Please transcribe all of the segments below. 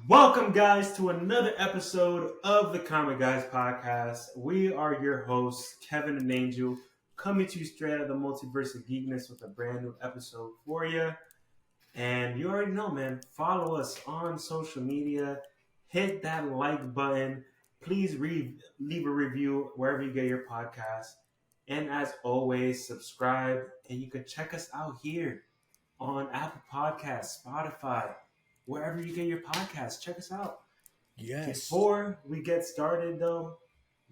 Welcome, guys, to another episode of the Comic Guys podcast. We are your hosts, Kevin and Angel, coming to you straight out of the multiverse of geekness with a brand new episode for you. And you already know, man, follow us on social media, hit that like button, please leave a review wherever you get your podcast. And as always, subscribe, and you can check us out here on Apple Podcasts, Spotify, wherever you get your podcasts. Check us out. Yes, Before we get started, though,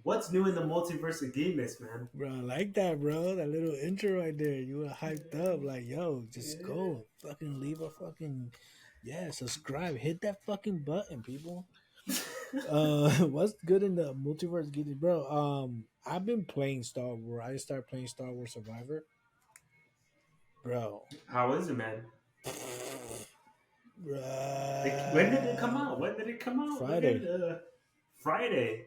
what's new in the multiverse of geekness, man? bro. I like that, bro. That little intro right there. You were hyped up. Like, yo, just Yeah. go. Fucking leave a fucking. Yeah, subscribe. Hit that fucking button, people. What's good in the multiverse geekness, bro? I've been playing Star Wars. I started playing Star Wars Survivor, bro. How is it, man? When did it come out? Bruh. When did it come out? Friday. Friday.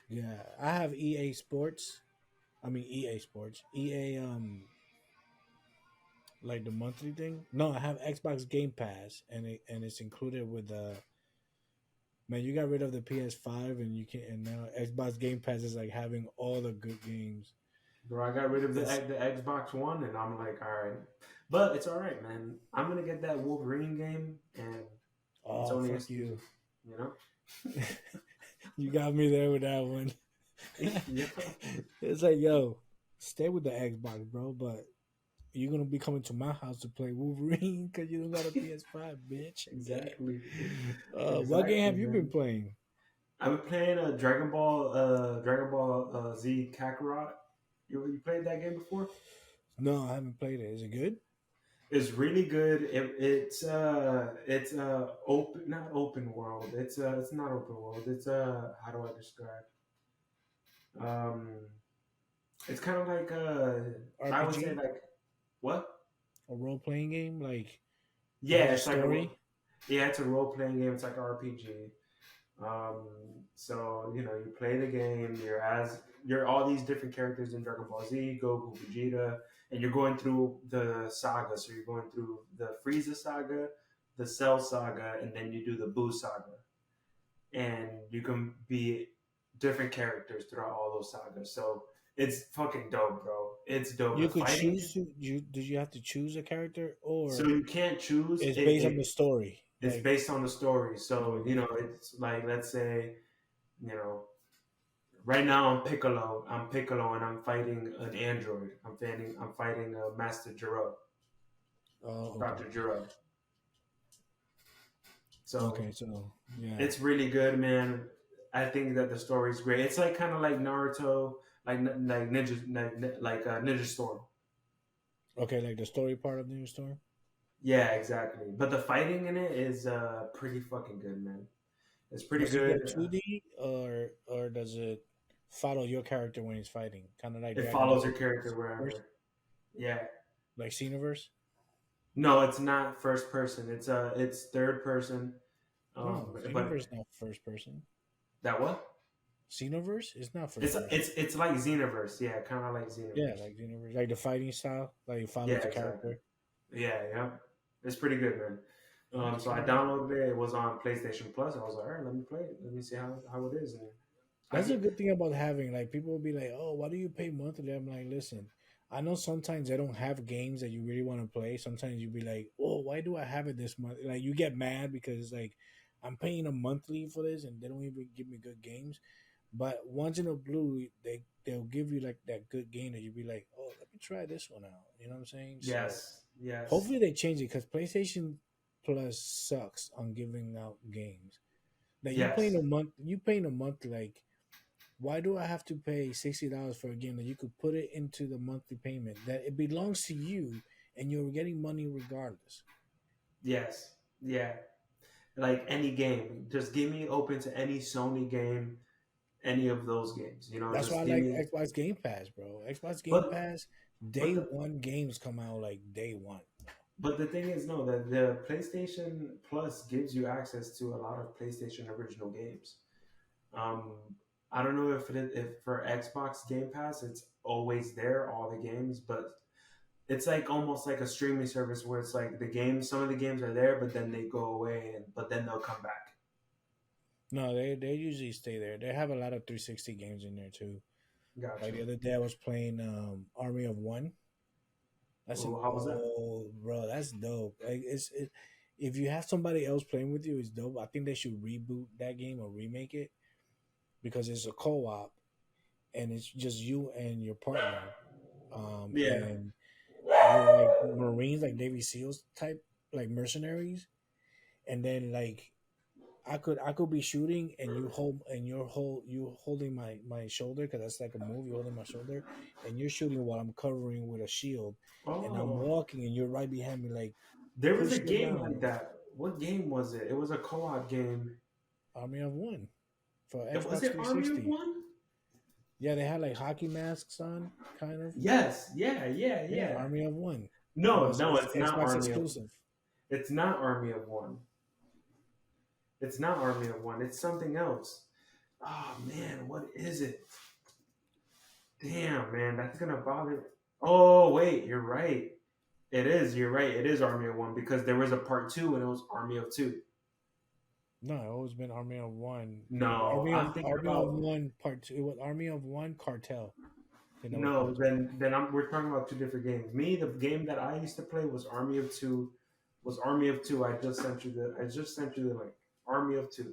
Yeah, I have EA Sports. I mean EA Sports. EA like the monthly thing. No, I have Xbox Game Pass, and it's included with the. Man, you got rid of the PS5, and you can and now Xbox Game Pass is like having all the good games. Bro, I got rid of It's the Xbox One, and I'm like, all right. But it's all right, man. I'm going to get that Wolverine game, and it's oh only fuck exclusive, you, you know? you got me there with that one. Yeah. It's like yo, stay with the Xbox, bro, but you're gonna be coming to my house to play Wolverine because you don't got a PS5, bitch. Exactly. What game Exactly, have you been man. playing? I'm playing a Dragon Ball Z Kakarot. You played that game before? No, I haven't played it. Is it good? It's really good. It's open, not open world. It's not open world. It's how do I describe? Um, it's kind of like I would say RPG, like what? a role playing game, like it Yeah, has a it's like story. it's a role playing game. It's like an RPG. Um, so you play the game. You're all these different characters in Dragon Ball Z, Goku, Vegeta, and you're going through the saga. So you're going through the Frieza saga, the Cell saga, and then you do the Buu saga, and you can be different characters throughout all those sagas. So it's fucking dope, bro. It's dope. You The could fighting. choose to you. Did you have to choose a character, So or you can't choose. it's based on the It story? it's Like, based on the story. So okay, it's like, let's say, you know, right now I'm Piccolo, and I'm fighting an android. I'm fighting Master Gero, oh, okay, Doctor Gero. So okay. So yeah, it's really good, man. I think that the story's great. It's like kind of like Naruto, like Ninja Storm. okay. Like the story part of the new story. Yeah, exactly. But the fighting in it is pretty fucking good, man. It's pretty Does it get good. 2D, or does it follow your character when he's fighting? Kind of like It Dragon follows Ball your character first, wherever. Yeah. like Xenoverse. No, it's not first person. It's third person. No, But Xenoverse not first person. that what? Xenoverse is not first It's person. it's it's like Xenoverse. Yeah, kind of like Yeah, Xenoverse. like Xenoverse, like the fighting style, like you follow Yeah, the exactly. character. Yeah, yeah. It's pretty good, man. That's So I kind of downloaded it. It was on PlayStation Plus. I was like, all right, let me play it. Let me see how it is. And I That's a get good thing about having, like, people will be like, "Oh, why do you pay monthly?" I'm like, listen, I know sometimes they don't have games that you really want to play. Sometimes you be like, "Oh, why do I have it this month?" Like, you get mad because it's like I'm paying a monthly for this and they don't even give me good games. But once in a blue, they'll give you like that good game that you be like, "Oh, let me try this one out." You know what I'm saying? So yes, yes, hopefully they change it because PlayStation Plus sucks on giving out games. Like yes, you paying a month like why do I have to pay $60 for a game that you could put it into the monthly payment that it belongs to you and you're getting money regardless? yes, yeah. Like any game, just give me open to any Sony game, any of those games. That's why I Just give like me. Xbox Game Pass, bro. Xbox Game But Pass, but day the one games come out like day one. But the thing is, no, the PlayStation Plus gives you access to a lot of PlayStation original games. Um, I don't know if for Xbox Game Pass it's always there, all the games, but it's like almost like a streaming service where it's like some of the games are there, but then they go away, but then they'll come back. No, they usually stay there. They have a lot of 360 games in there too. Like Gotcha. the other day, I was playing Army of One. That's an Well, how was that? old bro. That's dope. Like if you have somebody else playing with you, it's dope. I think they should reboot that game or remake it because it's a co-op and it's just you and your partner. Yeah. And you're like Marines, like Navy SEALs type, like mercenaries. And then like I could be shooting and you holding my shoulder because that's like a move. You're holding my shoulder and you're shooting while I'm covering with a shield, and I'm Oh, walking and you're right behind me like there was a push me game around. like that. What game was it? It was a co-op game. Army of One for Was Xbox it Army of 360. One? Yeah, they had like hockey masks on, kind of. Yes. Yeah. Yeah. Yeah, Yeah. Army of One. It No, was no, it's not Xbox Army of. exclusive. It's not Army of One. It's not Army of One. It's something else. Oh man, what is it? Damn, man, that's gonna bother. Oh wait, you're right. It is. You're right. It is Army of One because there was a part two and it was Army of Two. No, it always been Army of One. No, I'm thinking Army of about One Part Two. It was Army of One Cartel. Then that was no. Part Two. We're talking about two different games. Me, the game that I used to play was Army of Two. Was Army of Two. I just sent you the link. Army of Two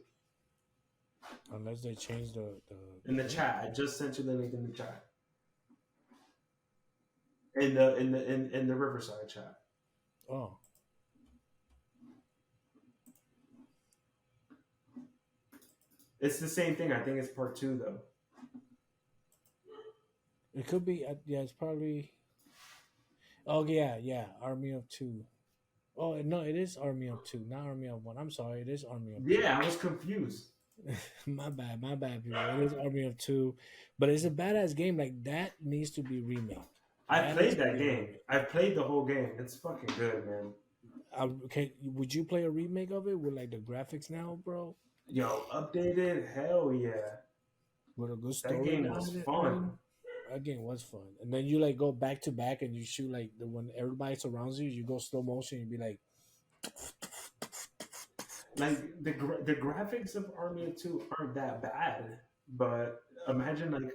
Unless they change in the the link. chat. I just sent you the link in the chat. In the Riverside chat. Oh, It's the same thing. I think it's part two though. it could be. Yeah, it's probably. Oh yeah, yeah. Army of Two. Oh no, it is Army of Two, not Army of One. I'm sorry, it is Army of Two. Yeah, I was confused. My bad, people. It is Army of Two, but it's a badass game. Like that needs to be remade. I That needs played to that be game. remade. I played the whole game. It's fucking good, man. Okay, would you play a remake of it with like the graphics now, bro? Yo, updated? Hell yeah. With a good That story game was behind it, fun. man. That game was fun. And then you like go back to back and you shoot like the when everybody surrounds you, you go slow motion. You be like, Like the graphics of Army of Two aren't that bad, but imagine like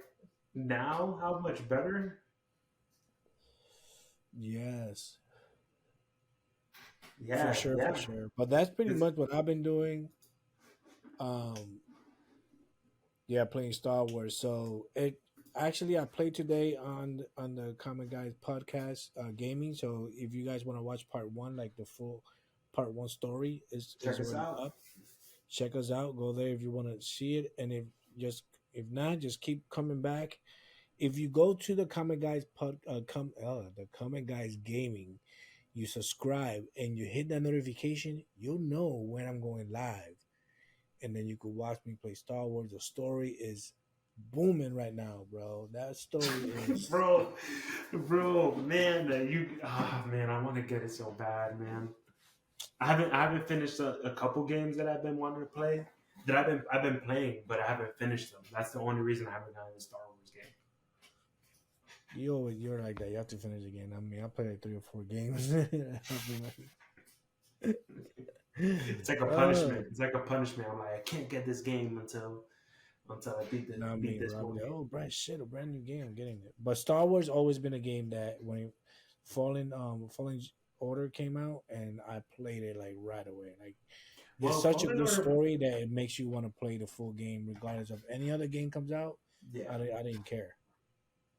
now how much better. yes, for Yeah, sure, for yeah. sure. But that's pretty It's much what I've been doing. Um, yeah, playing Star Wars. So it actually I played today on the Comic Guys podcast gaming. So if you guys want to watch part one, like the full part one story is check us already out. up. Check us out. Go there if you want to see it, and just if not, just keep coming back. If you go to the Comic Guys the Comic Guys Gaming, you subscribe and you hit that notification, you'll know when I'm going live, and then you could watch me play Star Wars. The story is booming right now, bro. That story is bro, bro, man, man, I want to get it so bad, man. I haven't finished a couple games that I've been wanting to play that I've been playing, but I haven't finished them. That's the only reason I haven't gotten a Star Wars game. you're like that. You have to finish the game. I mean, I play like 3 or 4 games. It's like a uh, punishment. It's like a punishment. I'm like, I can't get this game until I Not beat me, this bro. I'll one be like, game. oh, a brand new game. I'm getting it. But Star Wars always been a game that when Fallen Order came out, and I played it like right away. Like it's Well, such a Fallen good Order, story that it makes you want to play the full game, regardless of any other game comes out. yeah, I didn't care.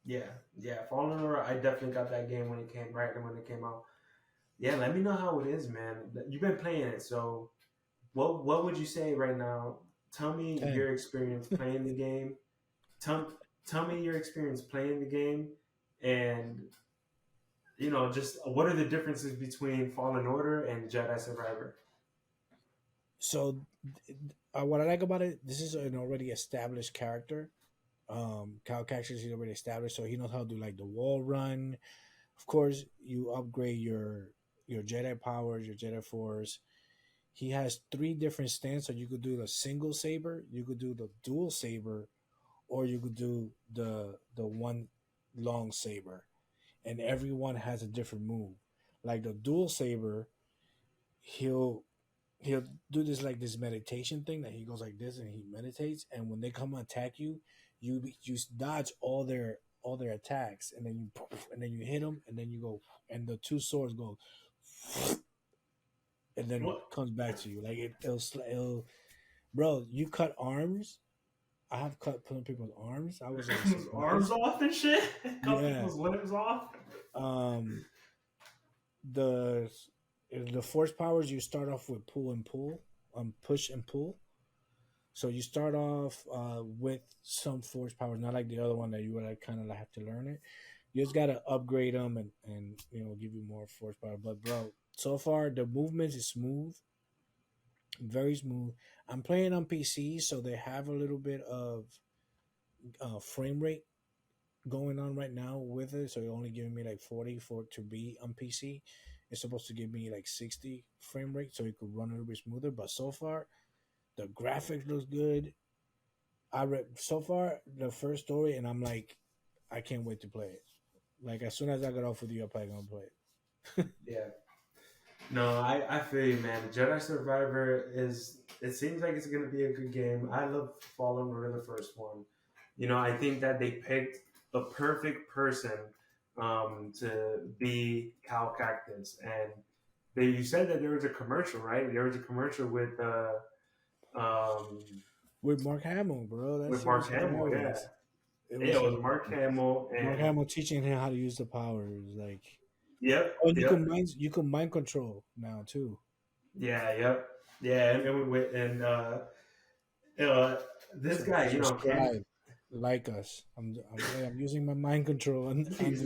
yeah, yeah. Fallen Order, I definitely got that game when it came right when it came out. Yeah, let me know how it is, man. You've been playing it, so what would you say right now? Tell me 10. your experience playing the game. Tell tell me your experience playing the game, and just what are the differences between Fallen Order and Jedi Survivor? So what I like about it, this is an already established character. Cal Cactus is already established, so he knows how to do like the wall run. Of course, you upgrade your Jedi powers, your Jedi Force. He has 3 different stances. So you could do the single saber, you could do the dual saber, or you could do the one long saber. And everyone has a different move. Like the dual saber, he'll he'll do this like this meditation thing that he goes like this and he meditates, and when they come attack you, you dodge all their attacks, and then you poof, and then you hit them, and then you go, and the two swords go, and then What? comes back to you like it'll bro. You cut arms. I have cut putting people's arms. I was like His arms surprised. off and shit. Cut Yeah. people's limbs off. Um. The the force powers, you start off with pull and pull, push and pull. So you start off with some force powers, not like the other one that you would like kind of like have to learn it. You just gotta upgrade them and give you more force power. But bro, so far the movement is smooth, very smooth. I'm playing on PC, so they have a little bit of frame rate going on right now with it. So it's only giving me like 40 for it to be on PC. It's supposed to give me like 60 frame rate so it could run a little bit smoother. But so far, the graphics looks good. I read so far the first story, and I'm like, I can't wait to play it. Like as soon as I get off with you, I'm probably gonna play it. Yeah. No, I feel you, man. Jedi Survivor is. It seems like it's gonna be a good game. I love Fallen Order, the first one. I think that they picked the perfect person to be Cal Cactus, and you said that there was a commercial, right? There was a commercial um, With Mark Hamill, bro, that with shit was Mark Hamill. Yeah, hilarious. It yeah, was it was Mark hilarious. Hamill, Mark and Hamill teaching him how to use the powers, like, yep, oh, and yep, you can mind control now too. yeah, yep, yeah, and uh, this guy, Cam. Subscribe, like us. I'm using my mind control on the games.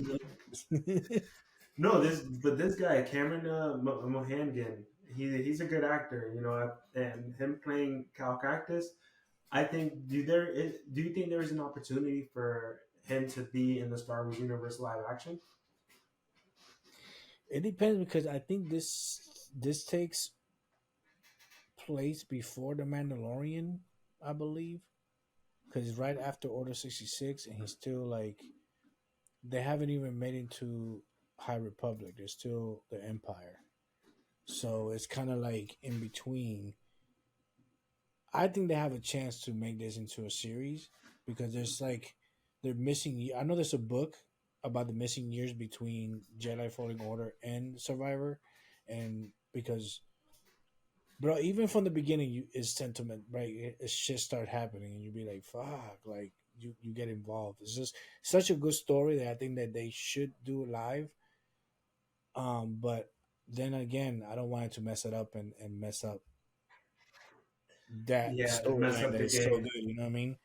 No, this guy Cameron Mohangan, he's a good actor, and him playing Cal Cactus. I think do you think there is an opportunity for him to be in the Star Wars universe live action? It depends because I think this takes place before the Mandalorian, I believe, because it's right after Order 66, and he's still like they haven't even made into High Republic. They're still the Empire, so it's kind of like in between. I think they have a chance to make this into a series because there's like they're missing. I know there's a book about the missing years between Jedi Fallen Order and Survivor, and because bro, even from the beginning, is sentiment right. It shit start happening, and you be like, fuck, like you get involved. It's just such a good story that I think that they should do live. But then again, I don't want it to mess it up and mess up that Yeah, and mess storyline up that the is so game. good. You know what I mean?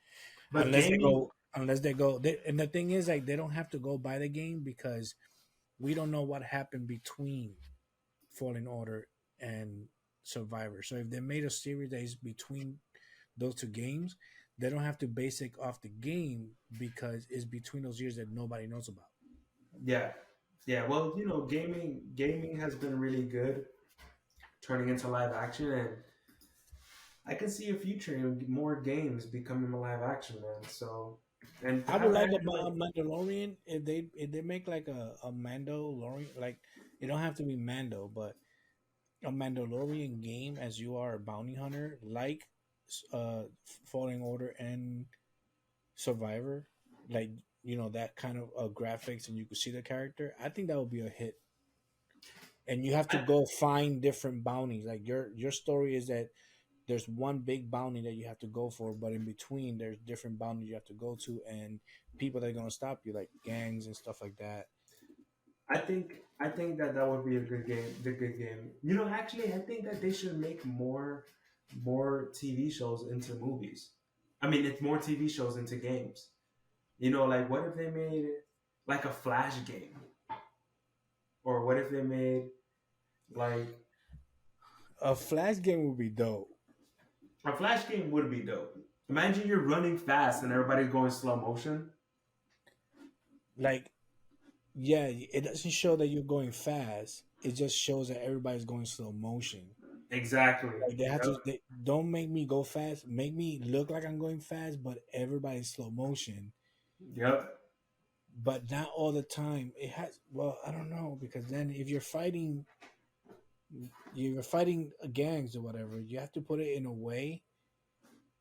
But gaming, Unless they go and the thing is like they don't have to go by the game because we don't know what happened between Fallen Order and Survivor. So if they made a series that is between those two games, they don't have to base it off the game because it's between those years that nobody knows about. yeah, yeah. Well, gaming has been really good turning into live action, and I can see a future in more games becoming a live action, man. So, and to I would have like a actually like, Mandalorian if they make like a Mandalorian, like it don't have to be Mando, but a Mandalorian game as you are a bounty hunter, like uh Falling Order and Survivor, like that kind of graphics, and you could see the character. I think that would be a hit. And you have to I, go find different bounties. Like your story is that there's one big bounty that you have to go for, but in between there's different bounties you have to go to, and people that are gonna stop you, like gangs and stuff like that. I think that would be a good game. The good game. Actually, I think that they should make more TV shows into movies. I mean, it's more TV shows into games. Like what if they made like a Flash game, or what if they made like A Flash game would be dope. a Flash game would be dope. Imagine you're running fast and everybody's going slow motion. Like, yeah, it doesn't show that you're going fast. It just shows that everybody's going slow motion. Exactly. Like they have Yep. to. They don't make me go fast. Make me look like I'm going fast, but everybody's slow motion. Yep. But not all the time. It has. Well, I don't know because then if you're fighting, you're fighting gangs or whatever. You have to put it in a way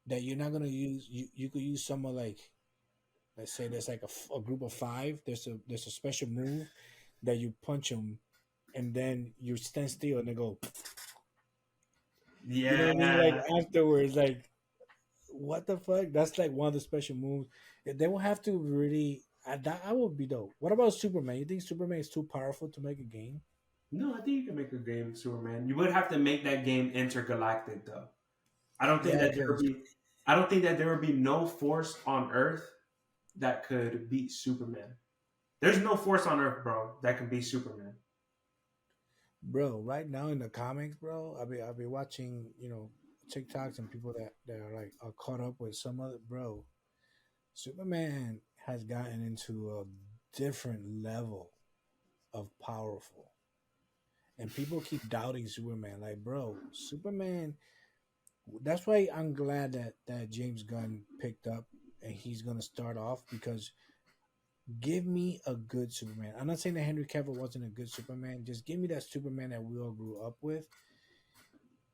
that you're not gonna use. You could use someone like, let's say there's like a group of five. There's a special move that you punch them, and then you stand still and they go. You know what I mean? Like Yeah. afterwards, like what the fuck? That's like one of the special moves. They will have to really. That would be dope. What about Superman? You think Superman is too powerful to make a game? No, I think you can make a game Superman. You would have to make that game intergalactic though. I don't think Yeah, I that there would guess. be I don't think that there would be no force on Earth that could beat Superman. There's no force on Earth, bro, that can beat Superman. Bro, right now in the comics, bro, I'll be watching, TikToks and people that are like are caught up with some other bro. Superman has gotten into a different level of powerful. And people keep doubting Superman. Like, bro, Superman, that's why I'm glad that James Gunn picked up and he's gonna start off because give me a good Superman. I'm not saying that Henry Cavill wasn't a good Superman. Just give me that Superman that we all grew up with.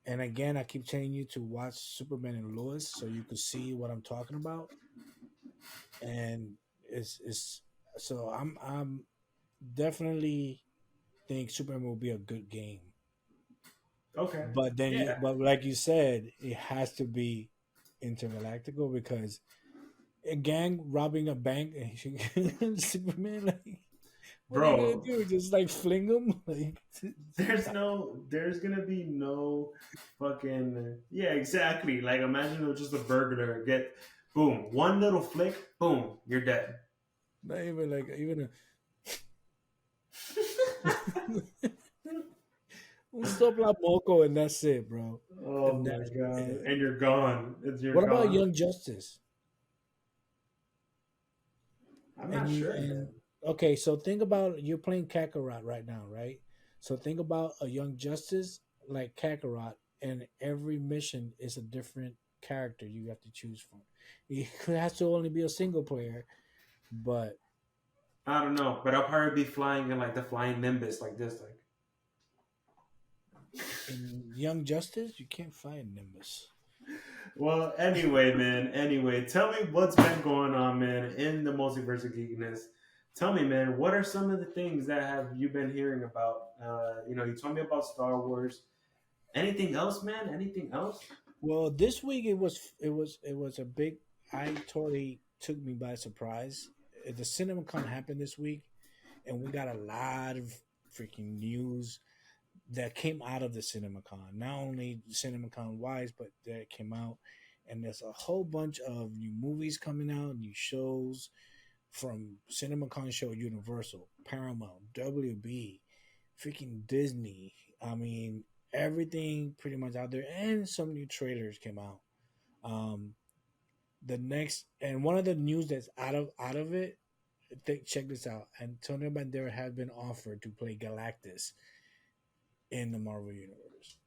And again, I keep telling you to watch Superman and Lois so you could see what I'm talking about. And it's so I'm definitely think Superman will be a good game. Okay. But then Yeah. but like you said, it has to be intergalactical because a gang robbing a bank and Superman like what are you gonna Bro, do? Just like fling them? Like there's gonna be no fucking yeah, exactly. Like imagine it was just a burglar get boom, one little flick, boom, you're dead. not even like even a un sopla moco and that's it, bro. Oh And my that's god. it. And you're gone. You're What about gone. Young Justice? I'm And not you sure, man. and okay, so think about you're playing Kakarot right now, right? So think about a Young Justice like Kakarot, and every mission is a different character you have to choose from. It has to only be a single player, but I don't know, but I'll probably be flying in like the flying Nimbus like this, like in Young Justice you can't find Nimbus. well, anyway, man. Anyway, tell me what's been going on, man, in the multiverse of geekness. Tell me, man, what are some of the things that have you been hearing about? You told me about Star Wars. Anything else, man? Anything else? Well, this week it was a big. I totally took me by surprise. The Cinemacon happened this week, and we got a lot of freaking news that came out of the CinemaCon. Not only CinemaCon wise, but that came out, and there's a whole bunch of new movies coming out, new shows from CinemaCon show Universal, Paramount, WB, freaking Disney. I mean, everything pretty much out there, and some new trailers came out. Um, the next and one of the news that's out of it. Check this out. Antonio Banderas has been offered to play Galactus in the Marvel Universe.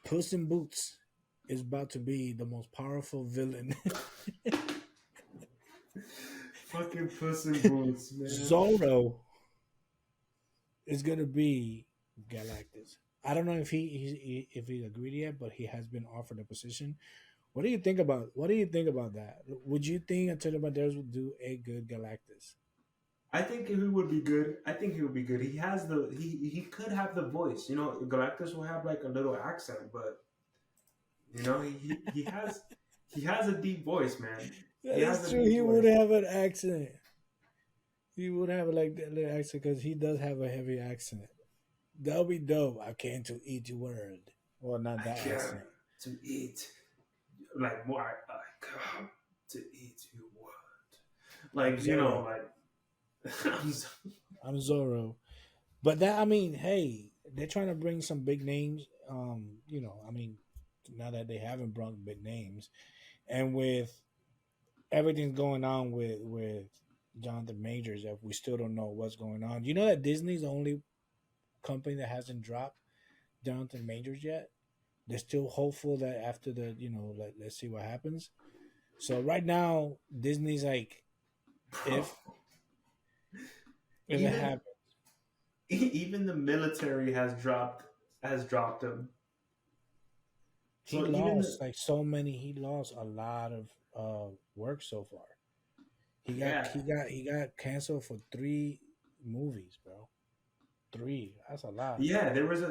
Puss in Boots is about to be the most powerful villain. Fucking Puss in Boots, man. Zorro is gonna be Galactus. I don't know if if he agreed yet, but he has been offered a position. What do you think about that? Would you think Antonio Banderas would do a good Galactus? I think he would be good. I think he would be good. He could have the voice. Galactus will have like a little accent, but he has a deep voice, man. That He has is a true. deep He would voice. have an accent. He would have like that little accent because he does have a heavy accent. That'll be dope. I came to eat your world. Well, not I that came accent. to eat, like more. I come to eat your I'm world. Like Zorro. like I'm so- I'm Zorro. But that I mean, hey, they're trying to bring some big names. I mean, now that they haven't brought big names, and with everything going on with Jonathan Majors, that we still don't know what's going on. You know that Disney's the only company that hasn't dropped Jonathan Majors yet. They're still hopeful that after let's see what happens. So right now, Disney's like, bro. if it Even happens, even the military has dropped. has dropped him. He So even lost like so many. He lost a lot of work so far. yeah, He got canceled for 3 movies, bro. Three. That's a lot. yeah, there was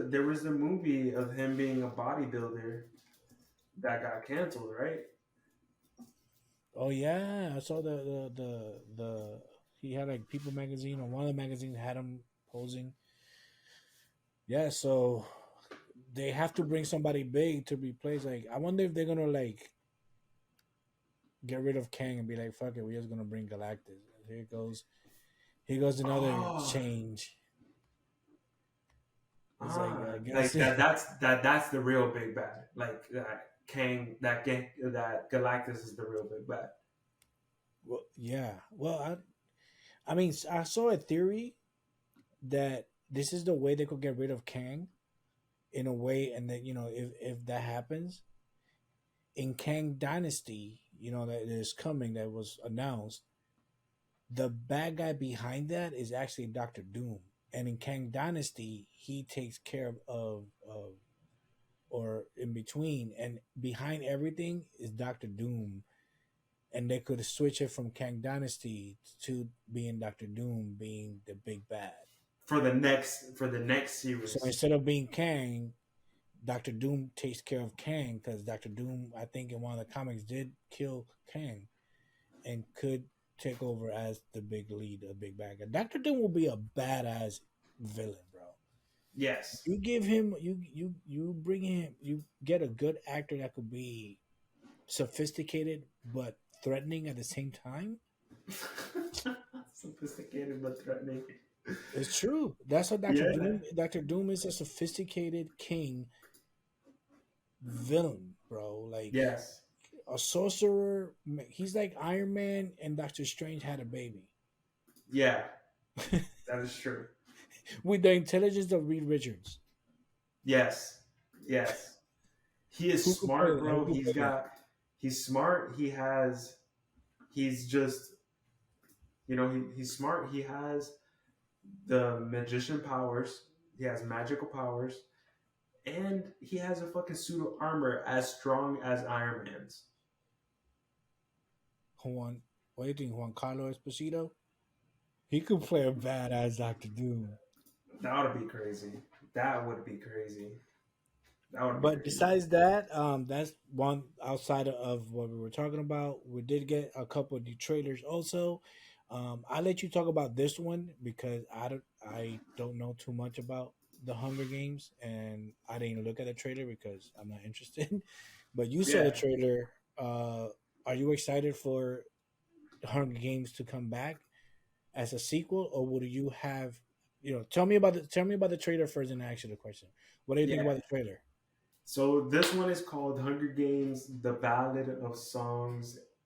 a movie of him being a bodybuilder that got canceled, right? Oh yeah, I saw the he had like People magazine or one of the magazines had him posing. Yeah, so they have to bring somebody big to replace. Like, I wonder if they're gonna like get rid of Kang and be like, "Fuck it, we're just gonna bring Galactus." Here goes, here goes another Oh, change. It's like I guess, like that's the real big bad. Like that Kang, that Galactus is the real big bad. well, yeah. Well, I mean, I saw a theory that this is the way they could get rid of Kang in a way, and that if that happens in Kang Dynasty, that is coming, that was announced, the bad guy behind that is actually Doctor Doom, and in Kang Dynasty, he takes care of or in between, and behind everything is Doctor Doom, and they could switch it from Kang Dynasty to being Doctor Doom being the big bad. For the next So series. instead of being Kang, Doctor Doom takes care of Kang because Doctor Doom, I think in one of the comics, did kill Kang and could take over as the big lead, the big bad guy. Doctor Doom will be a badass villain, bro. Yes. You give him, you bring him, you get a good actor that could be sophisticated but threatening at the same time. Sophisticated but threatening. It's true. That's what Doctor Yeah. Doom. Doctor Doom is a sophisticated king villain, bro. Like Yes. a sorcerer. He's like Iron Man and Doctor Strange had a baby Yeah. That is true. with the intelligence of Reed Richards. Yes. Yes. He is Who could play smart, that? Who bro. could play that? He's smart. He's just, he's smart. He has the magician powers. He has magical powers. And he has a fucking suit of armor as strong as Iron Man's. Juan. What do you think, Juan Carlos Esposito? He could play a badass Doctor Doom. That would be crazy. That would be crazy. That would be But crazy. besides that, that's one outside of what we were talking about. We did get a couple of new trailers also. I'll let you talk about this one because I don't know too much about the Hunger Games, and I didn't look at the trailer because I'm not interested. But you saw the Yeah. trailer. Are you excited for Hunger Games to come back as a sequel, or would you have? Tell me about the trailer first, and I ask you the question. What do you think Yeah. about the trailer? So this one is called Hunger Games: The Ballad of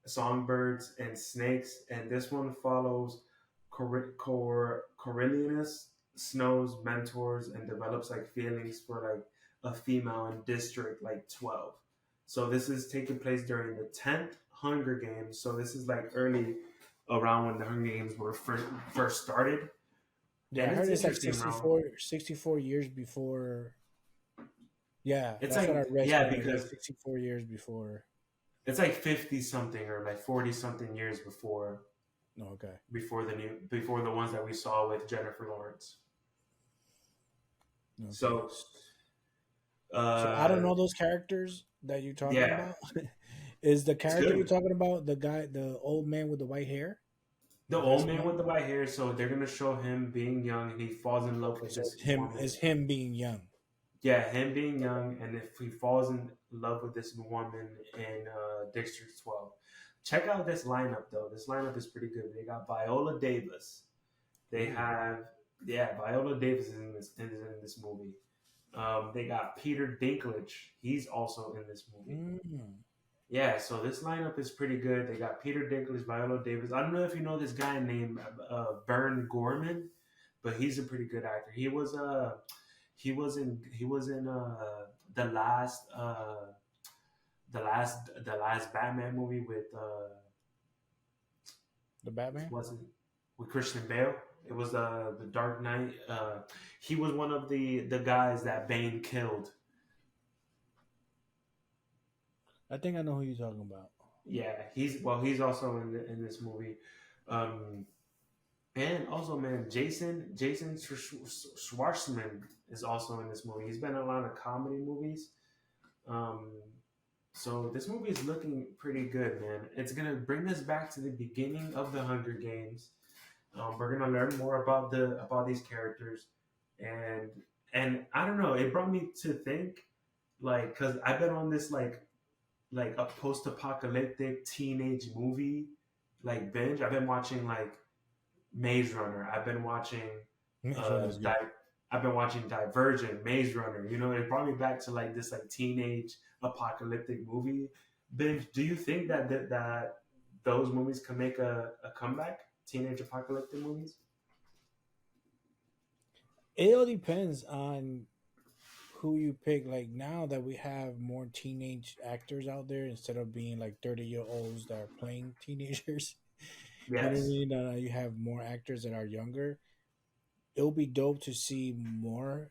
Songbirds, and Snakes, and this one follows Coriolanus Snow's mentors and develops like feelings for like a female in District like 12. So this is taking place during the 10th Hunger Games. So this is like early around when the Hunger Games were first started, Yeah, and I it's heard it's like interesting, bro. 64 years before. Yeah, It's that's what I like read yeah, somewhere. Like because 64 years before. it's like 50 something or like 40 something years No, okay. before the ones that we saw with Jennifer Lawrence. Okay. So So I don't uh know those characters that you're talking yeah, about. Is the it's character you're good. talking about the guy, the old man with the white hair? The That's old the man one? with the white hair, so they're gonna show him being young and he falls in love Okay, with so this him woman. is him being young. Yeah, him being Okay. young, and if he falls in love with this woman in District 12. Check out this lineup though. This lineup is pretty good. They got Viola Davis. They Ooh. have yeah, Viola Davis is in this movie. They got Peter Dinklage. He's also in this movie. Mm. Yeah, so this lineup is pretty good. They got Peter Dinklage, Viola Davis. I don't know if you know this guy named Vern Gorman, but he's a pretty good actor. He was in the last Batman movie with The Batman? was it with Christian Bale. It was the Dark Knight. He was one of the guys that Bane killed. I think I know who you're talking about. Yeah, he's also in this movie. Um, and also, man, Jason Schwartzman is also in this movie. He's been in a lot of comedy movies. Um, so this movie is looking pretty good, man. It's gonna bring us back to the beginning of the Hunger Games. We're gonna learn more about these characters, and I don't know. It brought me to think, like, cause I've been on this like a post-apocalyptic teenage movie like binge. I've been watching like Maze Runner. Maze Runner Uh, is good. Di- I've been watching Divergent, Maze Runner. You know, it brought me back to like this like teenage apocalyptic movie binge. Do you think that those movies can make a comeback? Teenage apocalyptic movies? It all depends on who you pick. Like now that we have more teenage actors out there instead of being like 30-year-olds that are playing teenagers. You know what I Yes. mean? You have more actors that are younger. It'll be dope to see more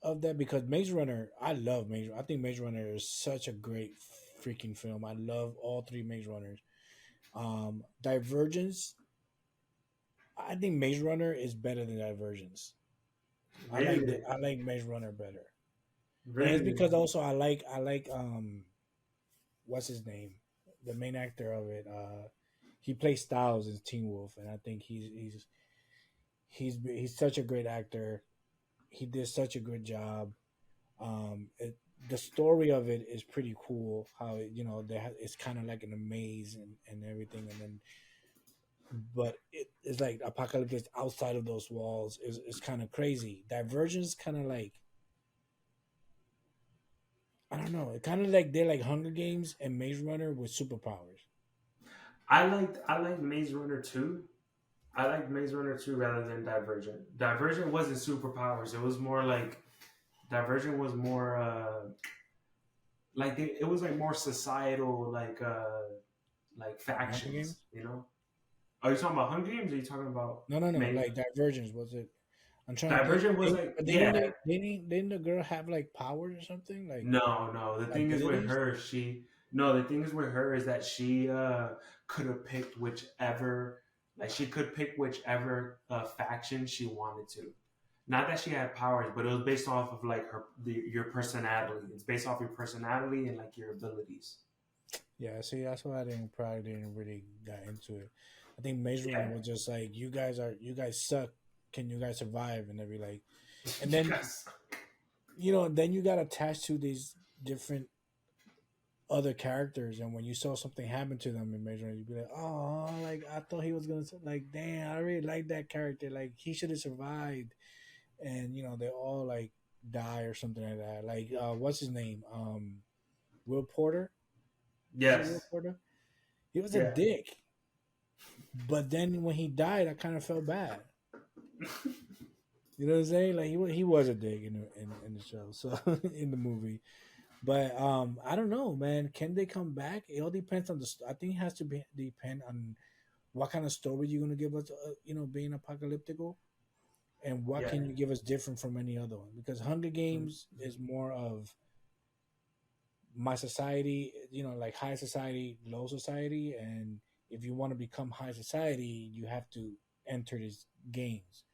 of that because Maze Runner, I love Maze. I think Maze Runner is such a great freaking film. I love all three Maze Runners. Divergence, I think Maze Runner is better than Divergence. Really? I like Maze Runner better, and it's Really? because also I like what's his name, the main actor of it. He plays Styles in Teen Wolf, and I think he's such a great actor. He did such a good job. The story of it is pretty cool. How it, it's kind of like in a maze and everything, and then but it's like apocalypse outside of those walls is kind of crazy. Divergence kind of like I don't know. It kind of like they're like Hunger Games and Maze Runner with superpowers. I liked Maze Runner 2. I liked Maze Runner 2 rather than Divergent. Divergent wasn't superpowers. It was more like Divergent was more like it was like more societal like Hunger factions, Games? you know? Are you talking about Hunger Games or are you talking about No, no, no. Maze? Like Divergence was it? I'm trying to think. Divergent was like, But yeah. didn't the girl have like powers or something like No. The thing is with abilities? her, no, the thing is with her is that she could have picked whichever, like she could pick whichever faction she wanted to. Not that she had powers, but it was based off of like your personality. It's based off your personality and like your abilities. Yeah, see, that's why I didn't probably didn't really got into it. I think Maze Runner Yeah. was just like you guys suck. Can you guys survive? And they'd be like, and then Yes. then you got attached to these different other characters, and when you saw something happen to them in Maze Runner, you'd be like, oh, like I thought he was gonna like, damn, I really like that character. Like he should have survived, and they all like die or something like that. Like what's his name? Will Porter. Is it Will Yes. Porter? He was a Yeah. dick. But then when he died, I kind of felt bad. You know what I'm saying? Like he was a dick in the show, so in the movie. But I don't know, man. Can they come back? It all depends on I think it has to depend on what kind of story you're gonna give us. Being apocalyptical, and what Yeah. can you give us different from any other one? Because Hunger Games is more of my society, like high society, low society, and if you want to become high society, you have to enter these games.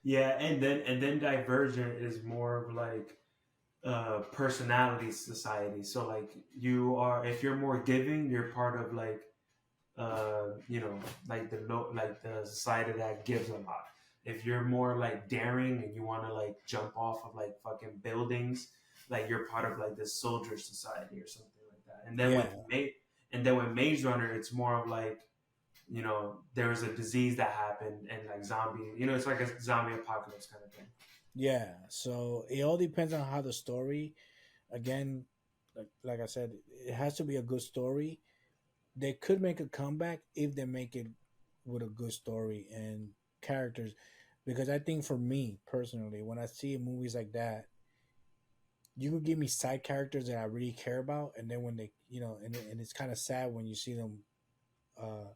Yeah, and then Divergent is more of like personality society. So like you are, if you're more giving, you're part of like like like the society that gives a lot. If you're more like daring and you want to like jump off of like fucking buildings, like you're part of like this soldier society or something like that. Yeah, And then with Maze Runner, it's more of like there's a disease that happened and like zombie, it's like a zombie apocalypse kind of thing. yeah. So it all depends on how the story. Again, like I said, it has to be a good story. They could make a comeback if they make it with a good story and characters. Because I think for me personally, when I see movies like that, you could give me side characters that I really care about, and then when they, and it's kind of sad when you see them uh,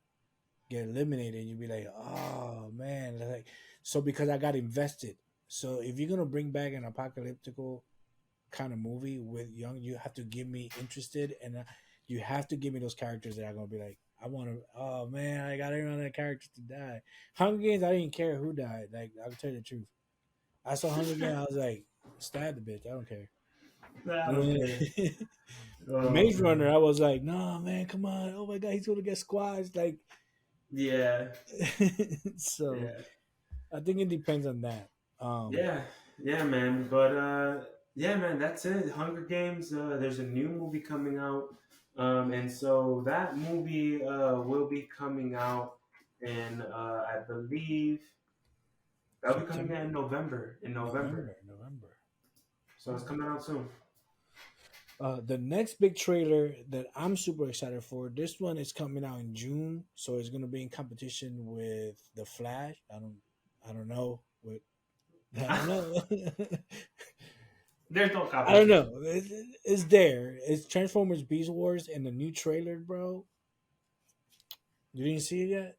get eliminated, you'd be like, oh man, like so because I got invested. So if you're gonna bring back an apocalyptical kind of movie with young, you have to give me interested, and you have to give me those characters that are gonna be like, I want to. Oh man, I got every one of the characters to die. Hunger Games, I didn't care who died. Like I'll tell you the truth. I saw Hunger Games, I was like, stab the bitch. I don't care. Nah, I You don't know? care. Oh Maze Runner, man. I was like, nah, man, come on. Oh my god, he's gonna get squashed. Like, Yeah. so Yeah. I think it depends on that. Um, Yeah. Yeah, man. But yeah, man, that's it. Hunger Games, there's a new movie coming out. And so that movie will be coming out in I believe that'll be coming September, out in November. In November. November. So it's coming out soon. The next big trailer that I'm super excited for, this one is coming out in June, so it's gonna be in competition with The Flash. I don't know what, I don't know. There's no I don't competition. know. It's there. It's Transformers Beast Wars and the new trailer, bro. You didn't see it yet,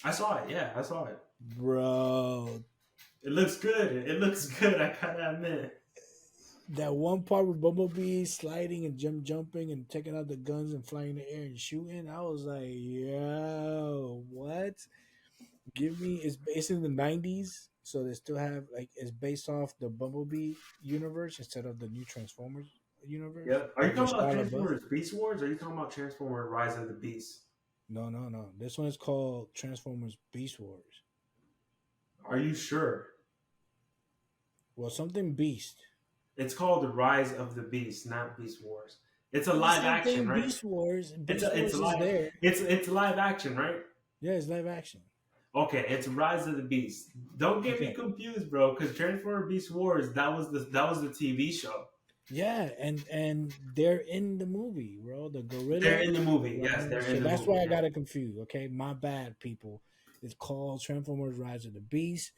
I saw it. Yeah, I saw it. bro. It looks good. It looks good. I gotta admit. That one part with Bumblebee sliding and jumping and taking out the guns and flying in the air and shooting, I was like, yo, what? Give me, it's based in the 90s, so they still have like it's based off the Bumblebee universe instead of the new Transformers universe, Yep. Are you with talking about Shia LaBeouf. Transformers Beast Wars? Or are you talking about Transformers Rise of the Beast? No, no, no. This one is called Transformers Beast Wars. Are you sure? Well, something Beast. It's called the Rise of the Beast, not Beast Wars. It's a It's the live same action, thing. right? Beast Wars is Live there. it's live action, right? Yeah, it's live action. Okay, it's Rise of the Beast. Don't get me Okay. confused, bro, because Transformers Beast Wars that was the TV show. Yeah, and they're in the movie, bro. The They're gorilla, in the the movie. Yes, they're in rhino. the That's why movie. I Yeah. got it confused. Okay, my bad, people. It's called Transformers: Rise of the Beast,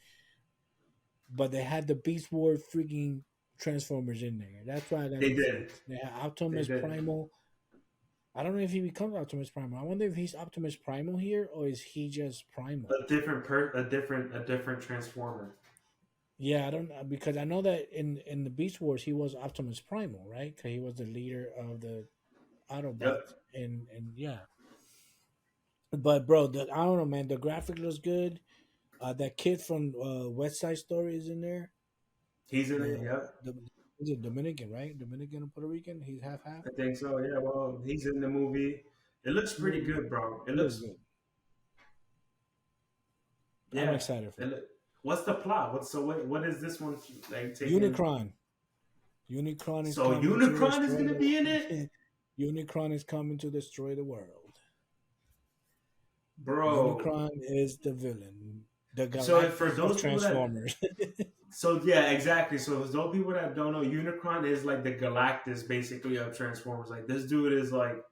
but they had the Beast Wars freaking Transformers in there. That's why I got They did. confused. They had They Optimus did. Primal. I don't know if he becomes Optimus Primal. I wonder if he's Optimus Primal here or is he just Primal. A different Transformer. Yeah, I don't because I know that in the Beast Wars he was Optimus Primal, right? Because he was the leader of the Yep. Autobots, and yeah. But bro, I don't know, man. The graphic looks good. That kid from West Side Story is in there. He's in it. The Yep. the Is it Dominican, right? Dominican and Puerto Rican. He's half half. I think so. Yeah. Well, he's in the movie. It looks pretty good, bro. It looks good. I'm Yeah. excited for It it. look, what's the plot? What is this one like taking? Unicron. Unicron is So coming to Unicron is destroy gonna be in it, the. Unicron is coming to destroy the world. bro. Unicron is the villain, the So for Galactus of those people that, Transformers. so yeah, exactly. So for those people that don't know, Unicron is like the Galactus basically of Transformers. Like this dude is like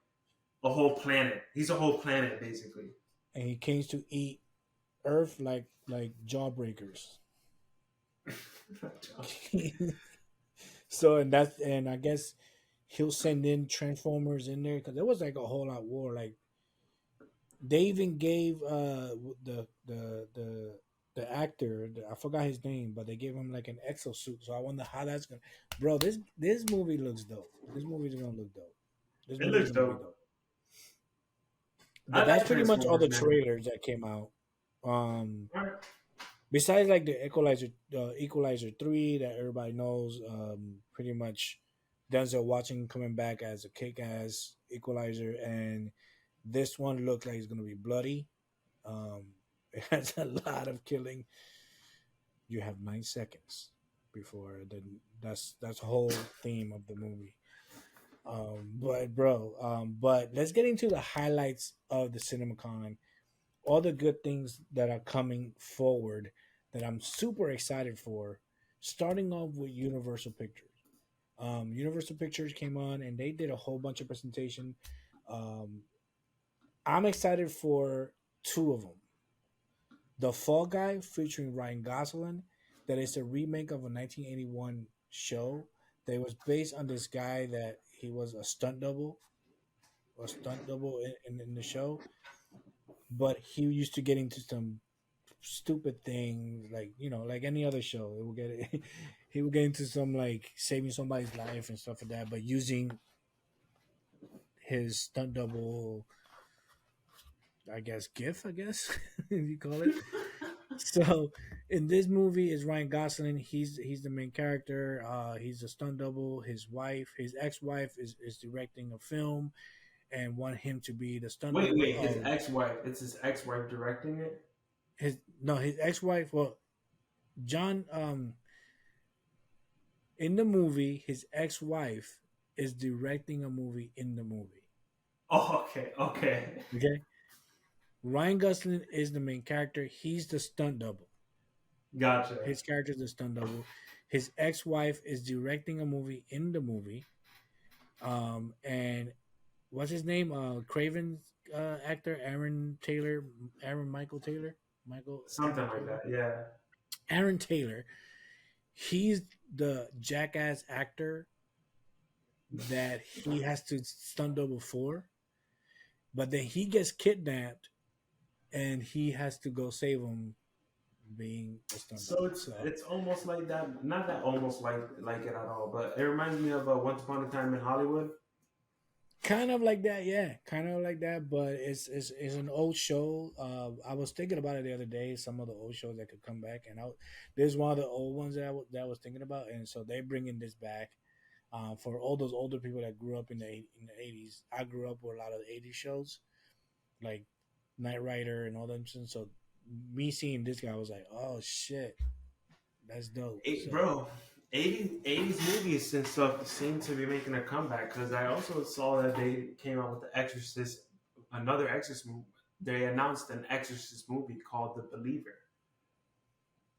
a whole planet. He's a whole planet basically. And he came to eat Earth like jawbreakers. So and I guess he'll send in Transformers in there because there was like a whole lot war. Like they even gave the actor, I forgot his name, but they gave him like an exosuit. So I wonder how that's gonna. Bro, this movie looks dope. This movie is gonna look dope. This It movie is looks gonna be dope. dope. I But that's like pretty much all Transformers, the man. trailers that came out. Um, All right. Besides like the Equalizer 3 that everybody knows, pretty much Denzel Washington coming back as a kick-ass Equalizer, and this one looked like it's gonna be bloody. It has a lot of killing. You have 9 seconds before that's the whole theme of the movie. But let's get into the highlights of the Cinemacon, all the good things that are coming forward that I'm super excited for. Starting off with Universal Pictures. Universal Pictures came on and they did a whole bunch of presentation. Um, I'm excited for two of them. The Fall Guy featuring Ryan Gosling, that is a remake of a 1981 show that was based on this guy that he was a stunt double in the show. but he used to get into some stupid things, like like any other show. It will get he would get into some like saving somebody's life and stuff like that, but using his stunt double, I guess, gift, I guess you call it. So in this movie is Ryan Gosling. He's the main character. He's a stunt double. His ex-wife is directing a film and want him to be the stunt Wait, double wait, his of ex-wife. It's his ex-wife directing it. his no his ex-wife. Well, John in the movie, his ex-wife is directing a movie in the movie. Oh, okay, okay, Okay, Ryan Gosling is the main character. He's the stunt double. gotcha. His character is the stunt double. His ex-wife is directing a movie in the movie. And what's his name? Craven's actor, Aaron Michael Taylor, Michael Something Aaron like Taylor, that. Yeah. Aaron Taylor. He's the jackass actor that he has to stunt double for, but then he gets kidnapped and he has to go save him, being a stunt So double. it's So it's almost like that. Not that almost like it at all, but it reminds me of Once Upon a Time in Hollywood. kind of like that, yeah, kind of like that. But it's an old show. I was thinking about it the other day. Some of the old shows that could come back, and there's one of the old ones that I was thinking about, and so they're bringing this back. For all those older people that grew up in the 80s, I grew up with a lot of the 80s shows, like Knight Rider and all them. So me seeing this guy, I was like, oh shit, that's dope. So Bro, 80s movies and stuff seem to be making a comeback because I also saw that they came out with The Exorcist, another Exorcist movie. They announced an Exorcist movie called The Believer.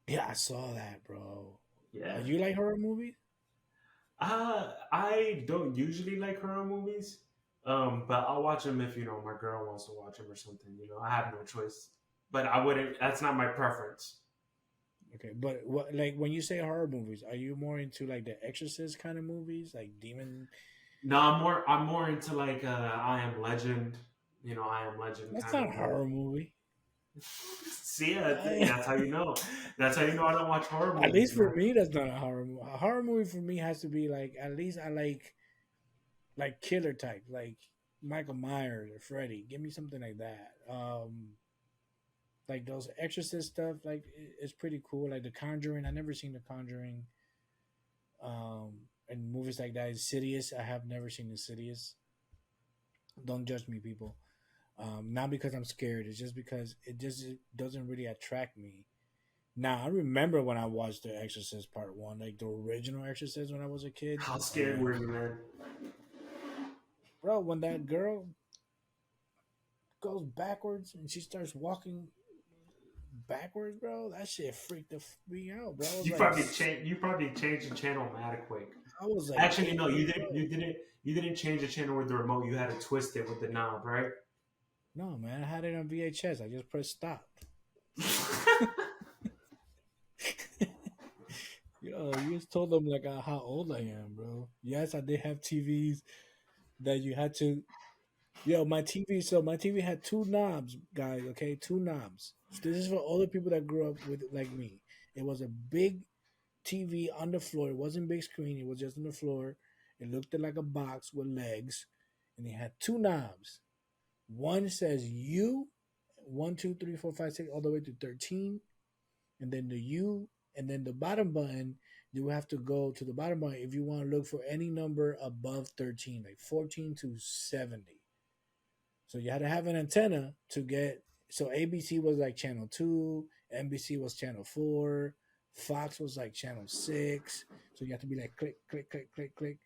yeah, I saw that, bro. Yeah. You like horror movies? I don't usually like horror movies, but I'll watch them if my girl wants to watch them or something. I have no choice. But I wouldn't. That's not my preference. Okay, but what, like, when you say horror movies, are you more into like the Exorcist kind of movies, like demon? No, I'm more into like I Am Legend. I Am Legend That's kind not of a movie. horror movie. See, I, that's how you know. That's how you know I don't watch horror at movies, least for man. me, that's not a horror movie. A horror movie for me has to be like, at least I like killer type, like Michael Myers or Freddy. Give me something like that. Like those Exorcist stuff, like it's pretty cool. Like The Conjuring, I never seen The Conjuring. And movies like that. Insidious, I have never seen Insidious. Don't judge me, people. Not because I'm scared. It's just because it doesn't really attract me. Now I remember when I watched The Exorcist Part One, like the original Exorcist when I was a kid, How scared and were you, man? bro, when that girl goes backwards and she starts walking backwards, bro, that shit freaked me out, bro. You probably changed the channel mad quick. I was like Actually, no, 8 years you didn't. old. You didn't change the channel with the remote. You had to twist it with the knob, right? No, man, I had it on VHS. I just pressed stop. Yo, you just told them like how old I am, bro. Yes, I did have TVs that you had to. Yo, my TV. So my TV had two knobs, guys. Okay, two knobs. This is for all the people that grew up with like me. It was a big TV on the floor. It wasn't big screen. It was just on the floor. It looked like a box with legs, and it had two knobs. One says U, 1, 2, 3, 4, 5, 6, all the way to 13, and then the U, and then the bottom button. You have to go to the bottom button if you want to look for any number above 13, like 14 to 70. So you had to have an antenna to get. So ABC was like channel 2, NBC was channel 4, Fox was like channel 6. So you have to be like click, click, click, click, click.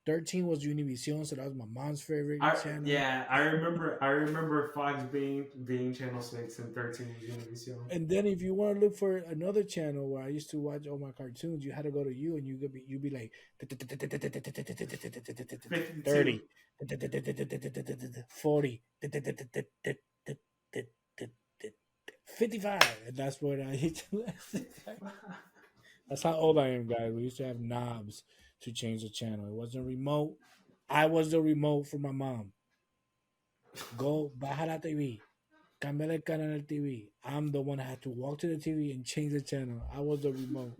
13 was Univision, so that was my mom's favorite channel. Yeah, I remember Fox being channel 6 and 13 was Univision. And then if you want to look for another channel where I used to watch all my cartoons, you had to go to you, and you'd be like 52. 30, 40, 55. And that's what I used to. That's how old I am, guys. We used to have knobs to change the channel. It wasn't remote. I was the remote for my mom. Go baja la TV. Cambiar el canal al TV. I'm the one that had to walk to the TV and change the channel. I was the remote.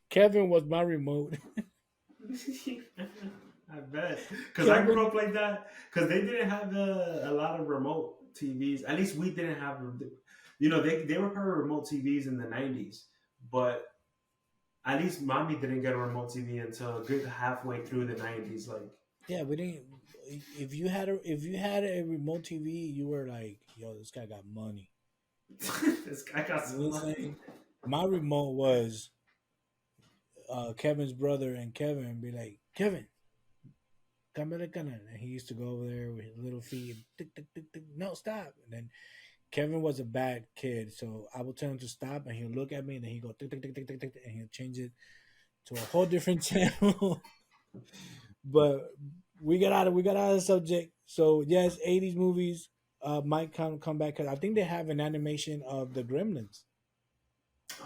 Kevin was my remote. I bet. Because I grew Kevin, up like that. Because they didn't have a lot of remote TVs. At least we didn't have them. You know, they were probably remote TVs in the 90s. But at least mommy didn't get a remote TV until a good halfway through the 90s. Like, yeah, we didn't. If you had a remote TV, you were like, yo, this guy got money. this guy got You know some what I'm money. saying? My remote was Kevin's brother, and Kevin be like, Kevin, cambiar el canal. And he used to go over there with his little feet and tick, tick, tick, tick. No, stop. And then Kevin was a bad kid, so I would tell him to stop, and he'll look at me, and then he'd go tick, tick, tick, tick, tick, tick, and he'll change it to a whole different channel. But we got out of the subject. So yes, 80s movies might come back because I think they have an animation of the Gremlins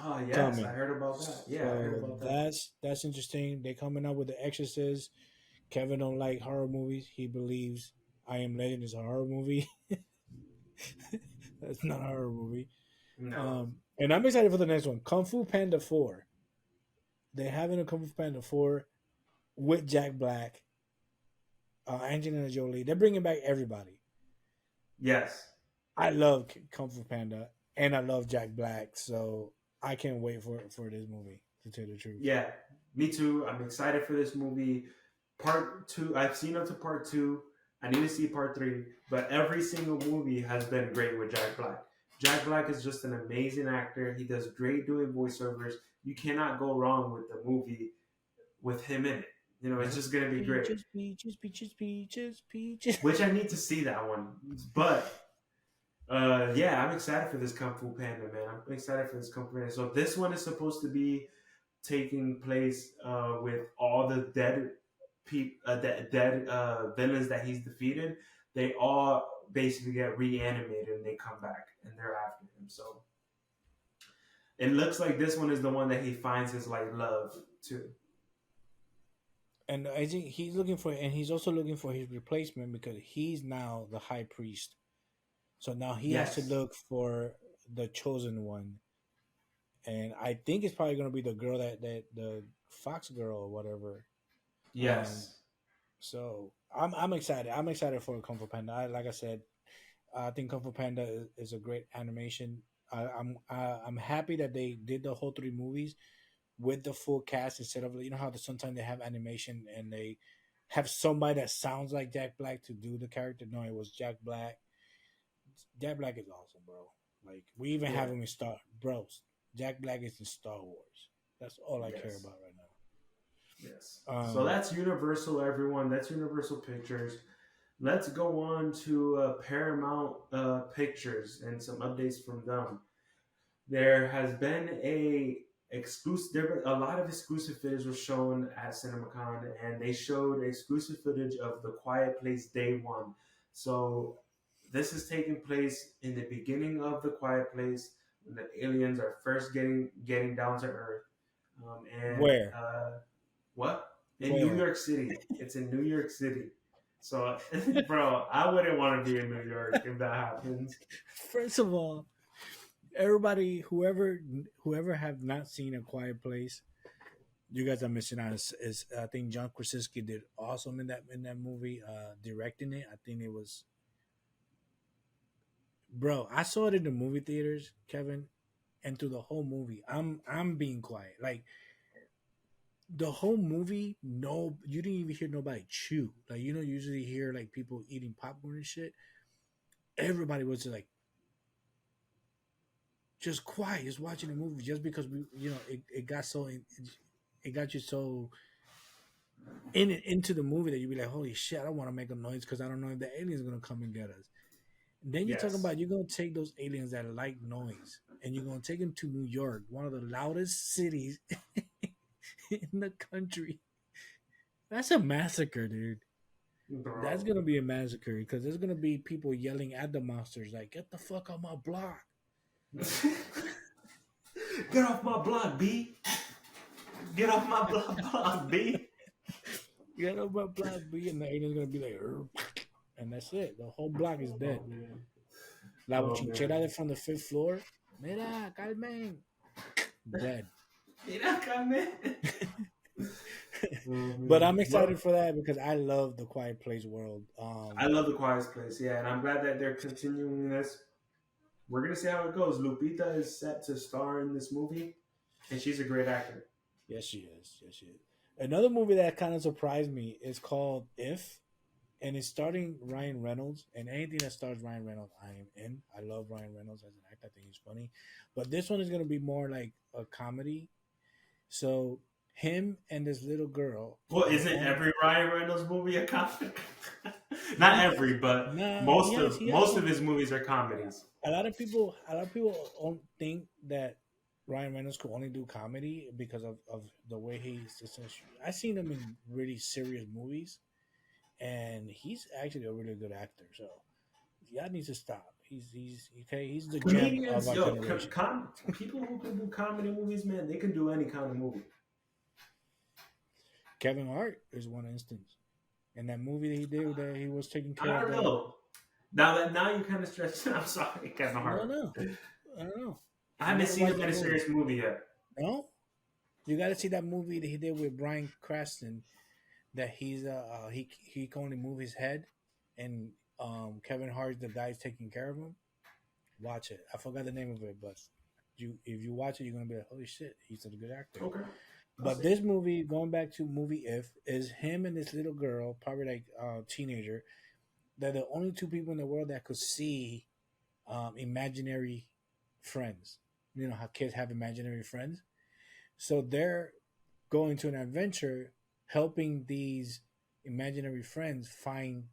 Oh, yes. I coming. heard about that. Yeah, I heard So about that. that's interesting. They coming up with the Exorcist. Kevin don't like horror movies. He believes I Am Legend is a horror movie. That's not a horror movie. No. And I'm excited for the next one, Kung Fu Panda 4. They're having a Kung Fu Panda 4 with Jack Black, Angelina Jolie. They're bringing back everybody. Yes. I love Kung Fu Panda and I love Jack Black, so I can't wait for this movie. To tell the truth, Yeah. Me too. I'm excited for this movie. Part two, I've seen up to part two. I need to see part three. But every single movie has been great with Jack Black. Jack Black is just an amazing actor. He does great doing voiceovers. You cannot go wrong with the movie with him in it. You know, it's nope. just gonna be great. Peaches, peaches, peaches, peaches, peaches. Which I need to see that one. But yeah, I'm excited for this Kung Fu Panda, man. I'm excited for this Kung Fu Panda. So this one is supposed to be taking place with all the dead villains that he's defeated. They all basically get reanimated and they come back and they're after him. So it looks like this one is the one that he finds his like love too. And I think he's looking for, and he's also looking for his replacement because he's now the high priest. So now he has to Yes. look for the chosen one, and I think it's probably going to be the girl that the fox girl or whatever. Um, Yes. so I'm excited. I'm excited for Kung Fu Panda. Like I said, I think Kung Fu Panda is a great animation. I'm happy that they did the whole three movies with the full cast instead of, you know how sometimes they have animation and they have somebody that sounds like Jack Black to do the character. No, it was Jack Black. Jack Black is awesome, bro. Like we even Yeah. have him in Star Bros. Jack Black is in Star Wars. That's all I care Yes. about right Yes. now. So that's Universal, everyone. That's Universal Pictures. Let's go on to Paramount Pictures and some updates from them. There has been a lot of exclusive footage was shown at Cienamcon, and they showed exclusive footage of The Quiet Place Day One. So this is taking place in the beginning of The Quiet Place when the aliens are first getting down to Earth. And Where? what? In New Where? York City. It's in New York City. So, bro, I wouldn't want to be in New York if that happens. First of all, everybody, whoever have not seen A Quiet Place, you guys are missing out. Is I think John Krasinski did awesome in that movie, directing it. I think it was, bro. I saw it in the movie theaters, Kevin, and through the whole movie, I'm being quiet. Like the whole movie, no, you didn't even hear nobody chew. Like you don't usually hear like people eating popcorn and shit. Everybody was just quiet, just watching the movie, just because it got so it got you so into the movie that you be like, holy shit, I don't want to make a noise because I don't know if the aliens are gonna come and get us. And then you're talking Yes. about you're gonna take those aliens that like noise and you're gonna take them to New York, one of the loudest cities in the country. That's a massacre, dude. That's Bro. gonna be a massacre because there's gonna be people yelling at the monsters like, "Get the fuck off my block!" Get off my block, B. Get off my block, B. Get off my block, B, and the alien's gonna be like, "Urgh," and that's it. The whole block is Oh, dead. man. La Oh man. bochinchera de from the fifth floor. Mira, Carmen. Dead. Mira, Carmen. Oh But man. I'm Well, excited for that because I love the Quiet Place world. I love the Quiet Place. Yeah, and I'm glad that they're continuing this. We're gonna see how it goes. Lupita is set to star in this movie, and she's a great actor. Yes, she is. Yes, she is. Another movie that kind of surprised me is called If, and it's starring Ryan Reynolds. And anything that stars Ryan Reynolds, I am in. I love Ryan Reynolds as an actor. I think he's funny. But this one is going to be more like a comedy. So him and this little girl Well, are the isn't only. every Ryan Reynolds movie a comedy? Not Nah, every, but nah. most Yes, of he has most of some. his movies are comedies. A lot of people don't think that Ryan Reynolds could only do comedy because of the way he's. I've seen him in really serious movies, and he's actually a really good actor. So y'all need to stop. He's okay. He's the gem of Comedians, our yo, generation. people who can do comedy movies, man, they can do any kind of movie. Kevin Hart is one instance. In that movie that he did, that he was taking care I of don't the. know. Now you kind of stretched. I'm sorry, Kevin I don't Hart. know. I don't know. I You haven't gotta seen watch him in that a movie. serious movie yet. No, you gotta see that movie that he did with Brian Cranston. That he can only move his head, and Kevin Hart's the guy's taking care of him. Watch it. I forgot the name of it, but you if you watch it, you're gonna be like, holy shit, he's a good actor. Okay, I'll But see. this movie, going back to movie If, is him and this little girl, probably like teenager. They're the only two people in the world that could see imaginary friends. You know how kids have imaginary friends. So they're going to an adventure, helping these imaginary friends find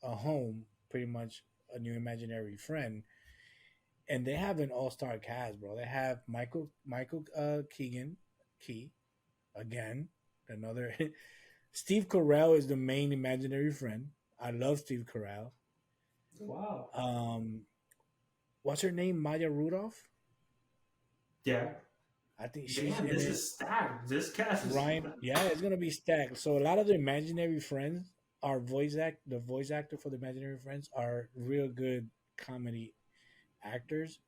a home, pretty much a new imaginary friend. And they have an all-star cast, bro. They have Michael Keegan Key again, another. Steve Carell is the main imaginary friend. I love Steve Carell. Wow. Um, what's her name? Maya Rudolph. Yeah. I think she's Damn, in this it. is stacked. This cast is. Ryan, yeah, it's gonna be stacked. So a lot of the imaginary friends are the voice actor for the imaginary friends are real good comedy actors.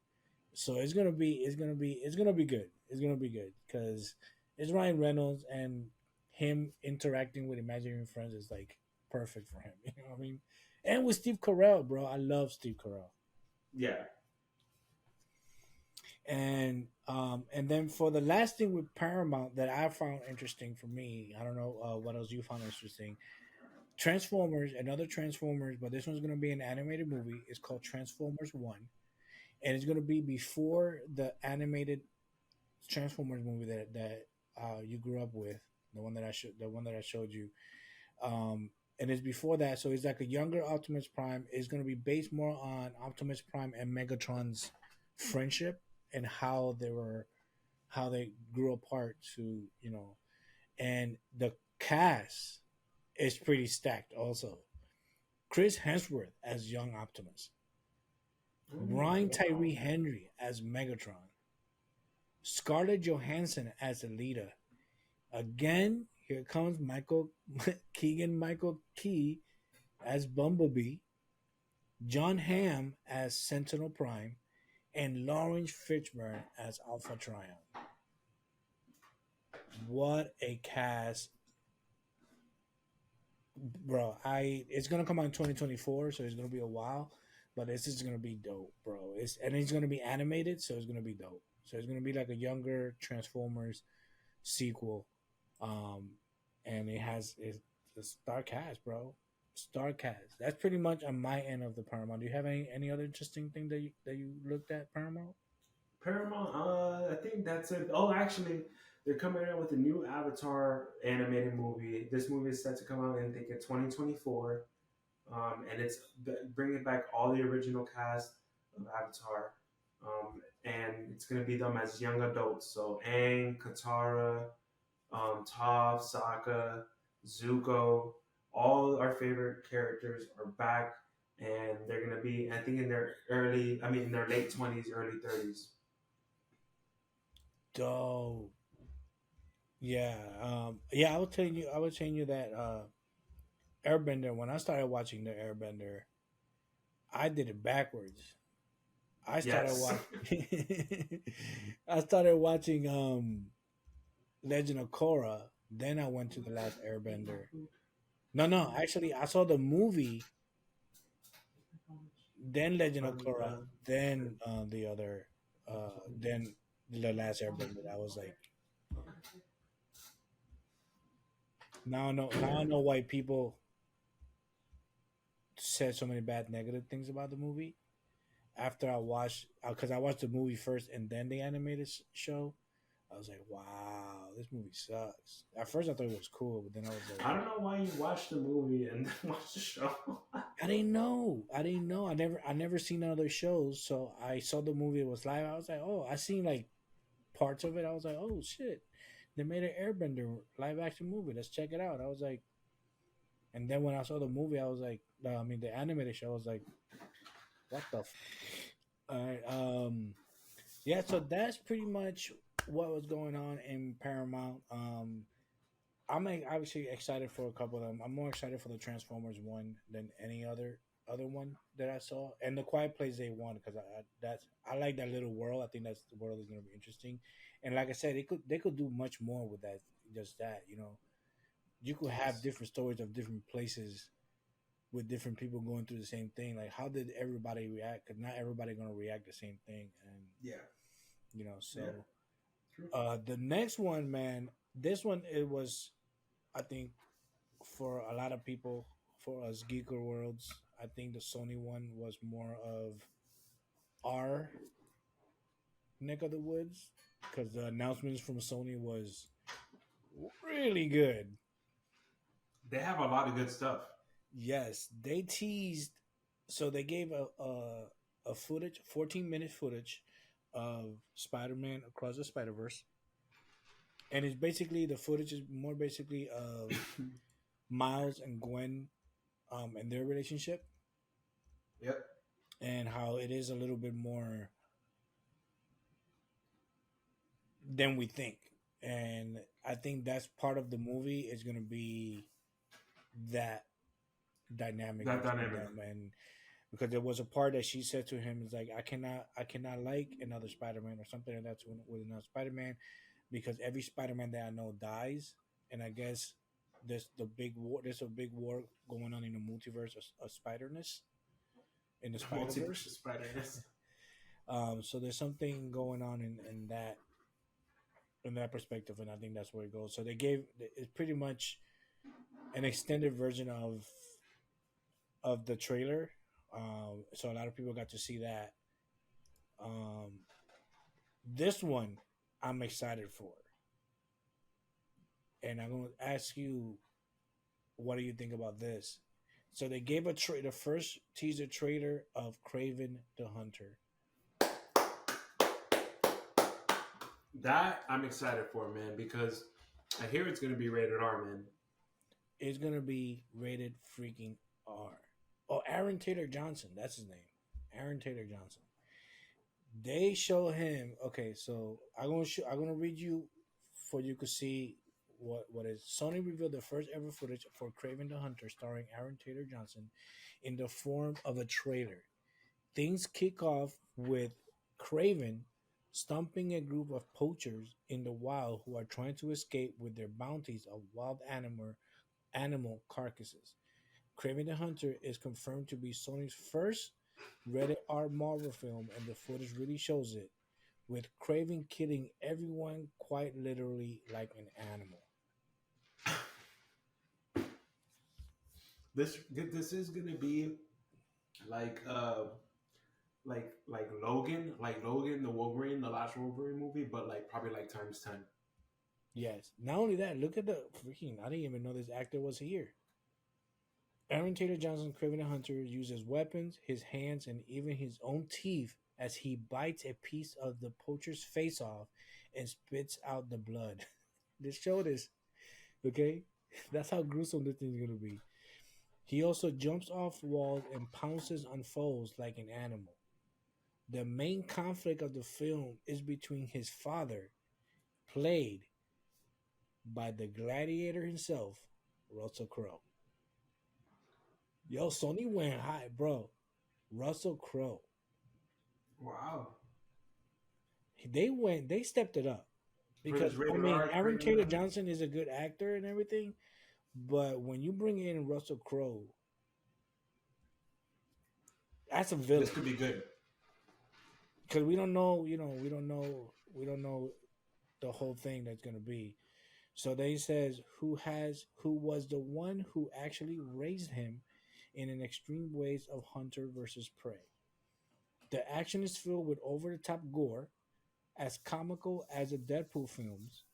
So it's gonna be good. It's gonna be good because it's Ryan Reynolds and him interacting with imaginary friends is like perfect for him. You know what I mean? And with Steve Carell, bro, I love Steve Carell. Yeah. And then for the last thing with Paramount that I found interesting for me, I don't know what else you found interesting. Transformers, another Transformers, but this one's gonna be an animated movie. It's called Transformers One, and it's gonna be before the animated Transformers movie that you grew up with, the one that I showed you. And it's before that, so it's like a younger Optimus Prime. It's gonna be based more on Optimus Prime and Megatron's friendship and how they grew apart to and the cast is pretty stacked also. Chris Hemsworth as young Optimus, Oh, Brian wow. Tyree Henry as Megatron, Scarlett Johansson as Alita. Again, here comes Michael Keegan Michael Key as Bumblebee, John Hamm as Sentinel Prime, and Lawrence Fishburne as Alpha Trion. What a cast, bro! I It's gonna come out in 2024, so it's gonna be a while, but this is gonna be dope, bro. It's gonna be animated, so it's gonna be dope. So it's gonna be like a younger Transformers sequel, um, and it's a star cast, bro. Star cast. That's pretty much on my end of the Paramount. Do you have any other interesting thing that you looked at Paramount? Paramount. I think that's it. Oh, actually, they're coming out with a new Avatar animated movie. This movie is set to come out in I think in 2024. And it's bringing back all the original cast of Avatar, and it's gonna be them as young adults. So Aang, Katara, Toph, Sokka, Zuko, all our favorite characters are back, and they're gonna be, I think, in their late 20s, early 30s. Dope. Yeah. Yeah. I was telling you that Airbender. When I started watching the Airbender, I did it backwards. I started Yes. watching. I started watching Legend of Korra. Then I went to the Last Airbender. No, no, actually, I saw the movie, then Legend of Korra, then the other, then the Last Airbender. I was like, now I know why people said so many bad negative things about the movie. After I watched, because I watched the movie first and then the animated show, I was like, wow, this movie sucks. At first, I thought it was cool, but then I was like, I don't know why you watched the movie and then watched the show. I didn't know. I didn't know. I never seen none of those shows. So I saw the movie. It was live. I was like, oh, I seen like parts of it. I was like, oh shit, they made an Airbender live action movie. Let's check it out. I was like, and then when I saw the movie, I was like, I mean, the animated show. I was like, what the? All right. Yeah. So that's pretty much what was going on in Paramount. I'm like, obviously excited for a couple of them. I'm more excited for the Transformers one than any other one that I saw, and the Quiet Place Day one because I like that little world. I think that's the world is going to be interesting, and like I said, they could do much more with that. Just that, you could have Yes. different stories of different places with different people going through the same thing. Like, how did everybody react? Because not everybody going to react the same thing, and Yeah. Yeah. so True. the next one, man, this one it was, I think, for a lot of people, for us geeker worlds, I think the Sony one was more of our neck of the woods because the announcements from Sony was really good. They have a lot of good stuff. Yes, they teased. So they gave a footage, 14-minute footage of Spider-Man Across the Spider-Verse, and it's basically the footage is more basically of Miles and Gwen, and their relationship, Yep. and how it is a little bit more than we think. And I think that's part of the movie is going to be that dynamic That between dynamic. them. And because there was a part that she said to him is like, I cannot like another Spider-Man or something like that with another Spider-Man because every Spider-Man that I know dies. And I guess there's a big war going on in the multiverse of Spider-Ness in the Multiverse Spider-Verse. of Spider-Man. So there's something going on in that perspective, and I think that's where it goes. So they gave it's pretty much an extended version of the trailer. So a lot of people got to see that. Um, this one I'm excited for, and I'm going to ask you, what do you think about this? So they gave the first teaser trailer of Craven the Hunter. That I'm excited for, man, because I hear it's gonna be rated R, man. It's gonna be rated freaking R. Oh, Aaron Taylor Johnson, that's his name. Aaron Taylor Johnson. They show him. Okay, so I'm gonna read you for you to see what is. Sony revealed the first ever footage for Craven the Hunter, starring Aaron Taylor Johnson, in the form of a trailer. Things kick off with Craven stomping a group of poachers in the wild who are trying to escape with their bounties of wild animal carcasses. Craven the Hunter is confirmed to be Sony's first rated R Marvel film, and the footage really shows it, with Craven killing everyone quite literally like an animal. This is gonna be like like Logan the Wolverine, the last Wolverine movie, but like probably like times 10. Yes. Not only that, look at the freaking. I didn't even know this actor was here. Aaron Taylor Johnson, Craven the Hunter, uses weapons, his hands, and even his own teeth as he bites a piece of the poacher's face off and spits out the blood. Just show this, okay? That's how gruesome this thing's gonna be. He also jumps off walls and pounces on foes like an animal. The main conflict of the film is between his father, played by the gladiator himself, Russell Crowe. Yo, Sony went high, bro. Russell Crowe. Wow. They stepped it up For because this I rated mean R Aaron Craven Taylor movie? Johnson is a good actor and everything, but when you bring in Russell Crowe, that's a This villain could be good. because we don't know, we don't know the whole thing that's gonna be. So they says who was the one who actually raised him in an extreme ways of hunter versus prey. The action is filled with over the top gore, as comical as the Deadpool films,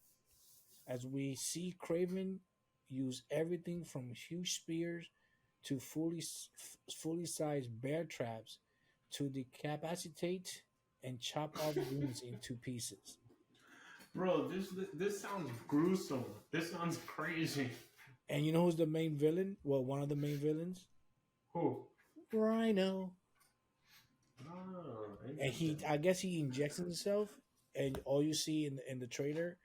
as we see Craven use everything from huge spears to fully sized bear traps to decapitate and chop off goons into pieces. Bro, this sounds gruesome. This sounds crazy. And you know who's the main villain? Well, one of the main villains, Who? Rhino. Oh, And interesting. I guess he injects himself, and all you see in the trailer,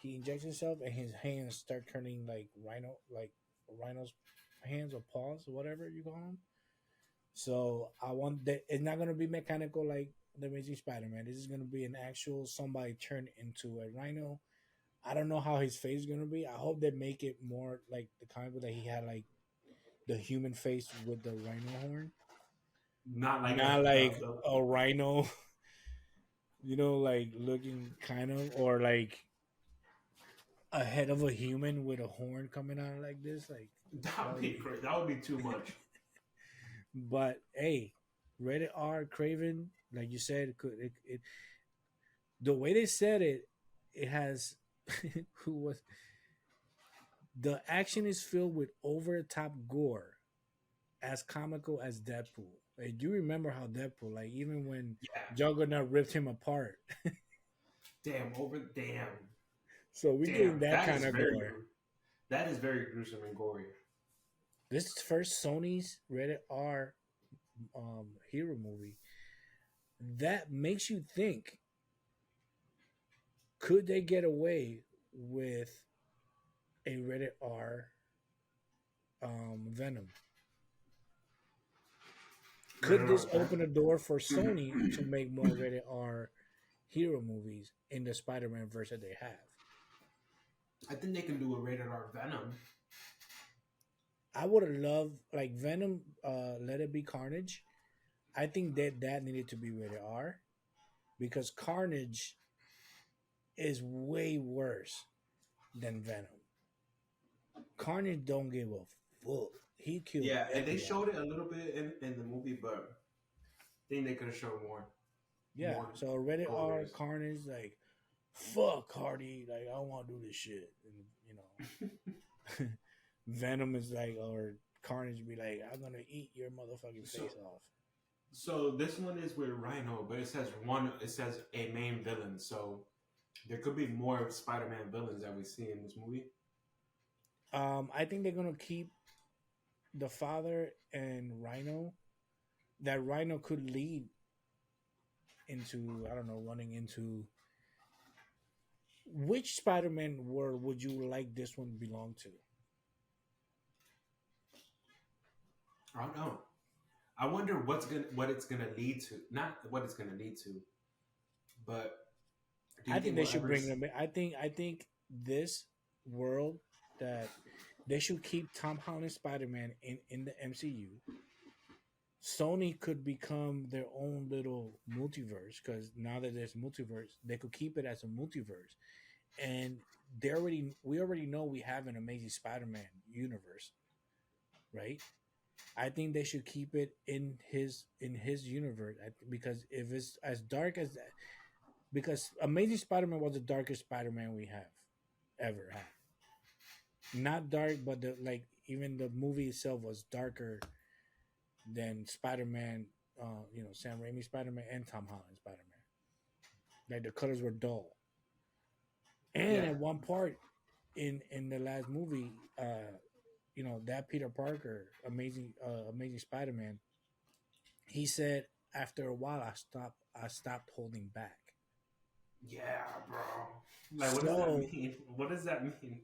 he injects himself, and his hands start turning like rhino's hands or paws, or whatever you call them. So I want that. It's not gonna be mechanical like the Amazing Spider-Man. This is gonna be an actual somebody turned into a rhino. I don't know how his face is gonna be. I hope they make it more like the comic book that he had, like the human face with the rhino horn, Not like not like a rhino, like looking kind of, or like a head of a human with a horn coming out like this. Like that that would would be be. crazy. That would be too much. But hey, rated R Craven, like you said, the way they said it, it has who was the action is filled with over the top gore, as comical as Deadpool. Like, do you remember how Deadpool, like even when Yeah. Juggernaut ripped him apart? Damn. So we're getting Damn. that kind of gore. That is very gruesome and gory. This is first Sony's rated R hero movie. That makes you think: could they get away with a rated R Venom? Could Rated R this open a door for Venom. Sony to make more rated R hero movies in the Spider-Man verse that they have? I think they can do a rated R Venom. I would have loved like Venom. Let It Be Carnage. I think that needed to be rated R because Carnage is way worse than Venom. Carnage don't give a fuck. He killed Yeah, and they everybody. showed it a little bit in the movie, but I think they could have shown more. Yeah. More So rated R colors. Carnage, like fuck Hardy, like I want to do this shit, and Venom is like, or Carnage be like, I'm gonna eat your motherfucking So face off. so this one is with Rhino, but it says a main villain, so there could be more Spider-Man villains that we see in this movie. I think they're gonna keep the father and Rhino. That Rhino could lead into, I don't know, running into which Spider-Man world would you like this one belong to? I don't know. I wonder what it's gonna lead to. Not what it's gonna lead to, but do I you think think they we'll should ever? bring them. I think this world that they should keep Tom Holland Spider-Man in the MCU. Sony could become their own little multiverse because now that there's multiverse, they could keep it as a multiverse. And we already know we have an Amazing Spider-Man universe, right? I think they should keep it in his universe because if it's as dark as that, because Amazing Spider-Man was the darkest Spider-Man we have ever had. Not dark, but like even the movie itself was darker than Spider-Man. Sam Raimi Spider-Man and Tom Holland Spider-Man. Like the colors were dull. And Yeah, at one part in the last movie, that Peter Parker, amazing Spider-Man, he said after a while I stopped holding back. yeah, bro. Like, what does that So mean? What does that mean?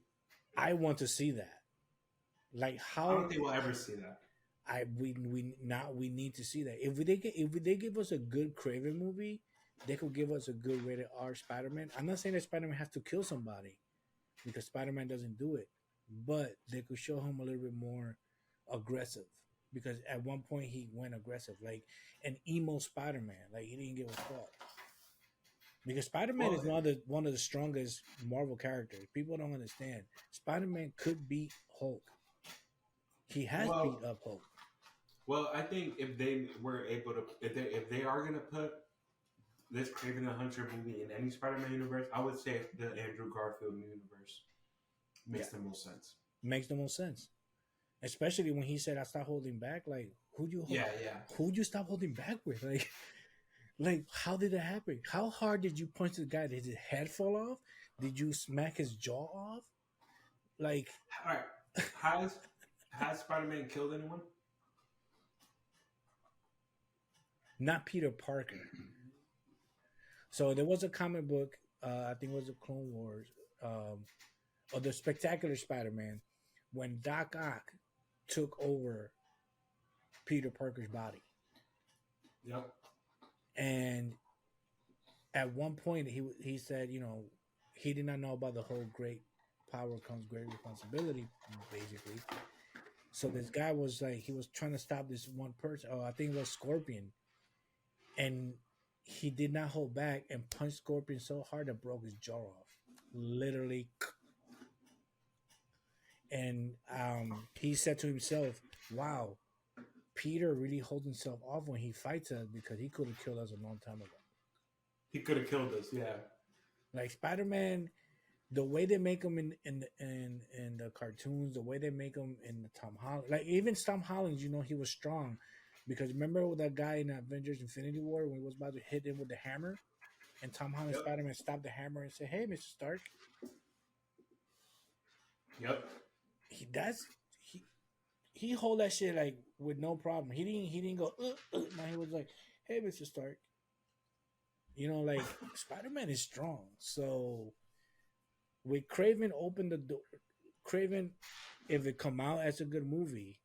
I want to see that. Like I don't how think we'll ever see that. We need to see that. If they give us a good Craven movie, they could give us a good rated R Spider Man. I'm not saying that Spider Man has to kill somebody because Spider Man doesn't do it, but they could show him a little bit more aggressive because at one point he went aggressive, like an emo Spider Man, like he didn't give a fuck. Because Spider Man is Well, one of the strongest Marvel characters. People don't understand. Spider Man could beat Hulk. He has beat well, up Hulk. I think if they were able to, if they are gonna put this Craven the Hunter movie in any Spider-Man universe, I would say the Andrew Garfield universe Yeah, makes the most sense. makes the most sense. Especially when he said, "I stop holding back." Like, Yeah, yeah. who'd you stop holding back with? Like how did that happen? How hard did you punch the guy? Did his head fall off? Did you smack his jaw off? Like, All right. Has Spider-Man killed anyone? not Peter Parker. So there was a comic book. I think it was the Clone Wars, or the Spectacular Spider-Man, when Doc Ock took over Peter Parker's body, Yep. and at one point he said, he did not know about the whole great power comes great responsibility, basically. So this guy was like, he was trying to stop this one person. Oh, I think it was Scorpion, and he did not hold back and punched Scorpion so hard that broke his jaw off, literally. And he said to himself, "Wow, Peter really holds himself off when he fights us because he could have killed us a long time ago." He could have killed us. Yeah. Like Spider Man, the way they make him in the cartoons, the way they make him in the Tom Holland, like even Tom Holland, he was strong because remember with that guy in Avengers Infinity War when he was about to hit him with the hammer, and Tom Holland Yep. Spider Man stopped the hammer and said, "Hey, Mr. Stark." Yep. He that's he hold that shit like with no problem. He didn't go. No, he was like, "Hey, Mr. Stark." Like Spider Man is strong. So with Craven open the door, Craven, if it come out as a good movie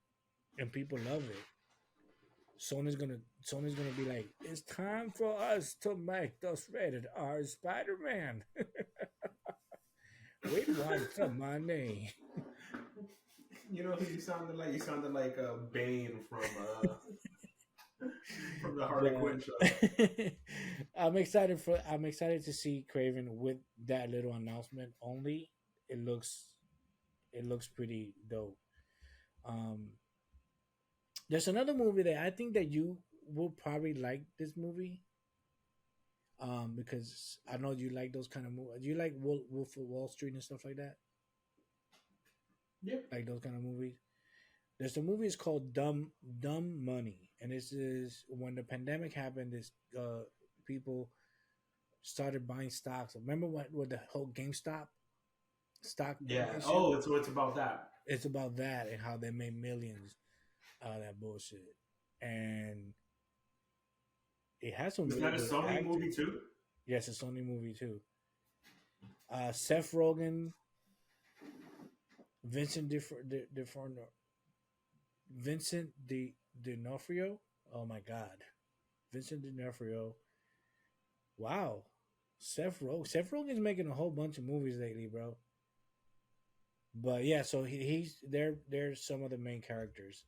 and people love it, Sony's gonna be like, it's time for us to make this rated R Spider Man. We want some money. You know who you sounded like? You sounded like Bane from the Harley But Quinn show. I'm excited to see Craven with that little announcement only. It looks it looks pretty dope. Um, there's another movie that I think that you will probably like this movie. Because I know you like those kind of movies. You like Wolf of Wall Street and stuff like that, Yeah. like those kind of movies. There's a movie. It's called Dumb Money, and this is when the pandemic happened. This people started buying stocks. Remember what with the whole GameStop stock Yeah. issue? Oh, it's about that. It's about that and how they made millions out of that bullshit. And it has some Is really that a good Sony movie acting. too? Yes, it's a Sony movie too. Seth Rogen, Vincent Vincent D'Onofrio. Oh my God, Vincent D'Onofrio. Wow, Seth Rogen. Seth Rogen's making a whole bunch of movies lately, bro. But yeah, so he's they're some of the main characters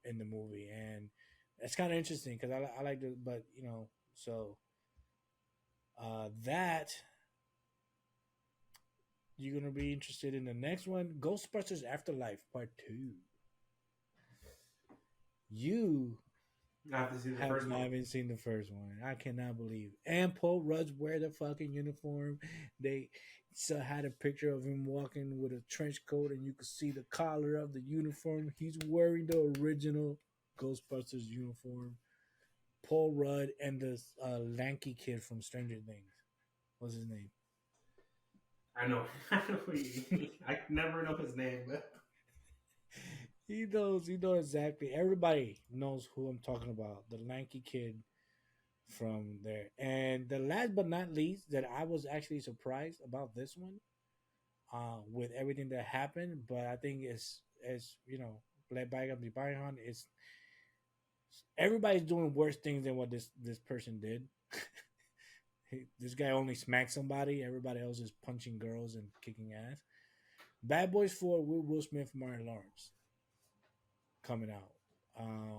in the movie, and it's kind of interesting because I like the but so that you're gonna be interested in the next one, Ghostbusters Afterlife Part 2. You I have to see the have first not one. even seen the first one. I cannot believe. And Paul Rudd's wear the fucking uniform. They had a picture of him walking with a trench coat, and you could see the collar of the uniform. He's wearing the original Ghostbusters uniform. Paul Rudd and the lanky kid from Stranger Things. What's his name? I know. I never know his name, but He knows. He knows exactly. Everybody knows who I'm talking about. The lanky kid from there. And the last but not least, that I was actually surprised about this one, with everything that happened, but I think it's let bygones be bygones. It's everybody's doing worse things than what this person did. This guy only smacked somebody. Everybody else is punching girls and kicking ass. Bad Boys 4 with Will Smith, Martin Lawrence coming out.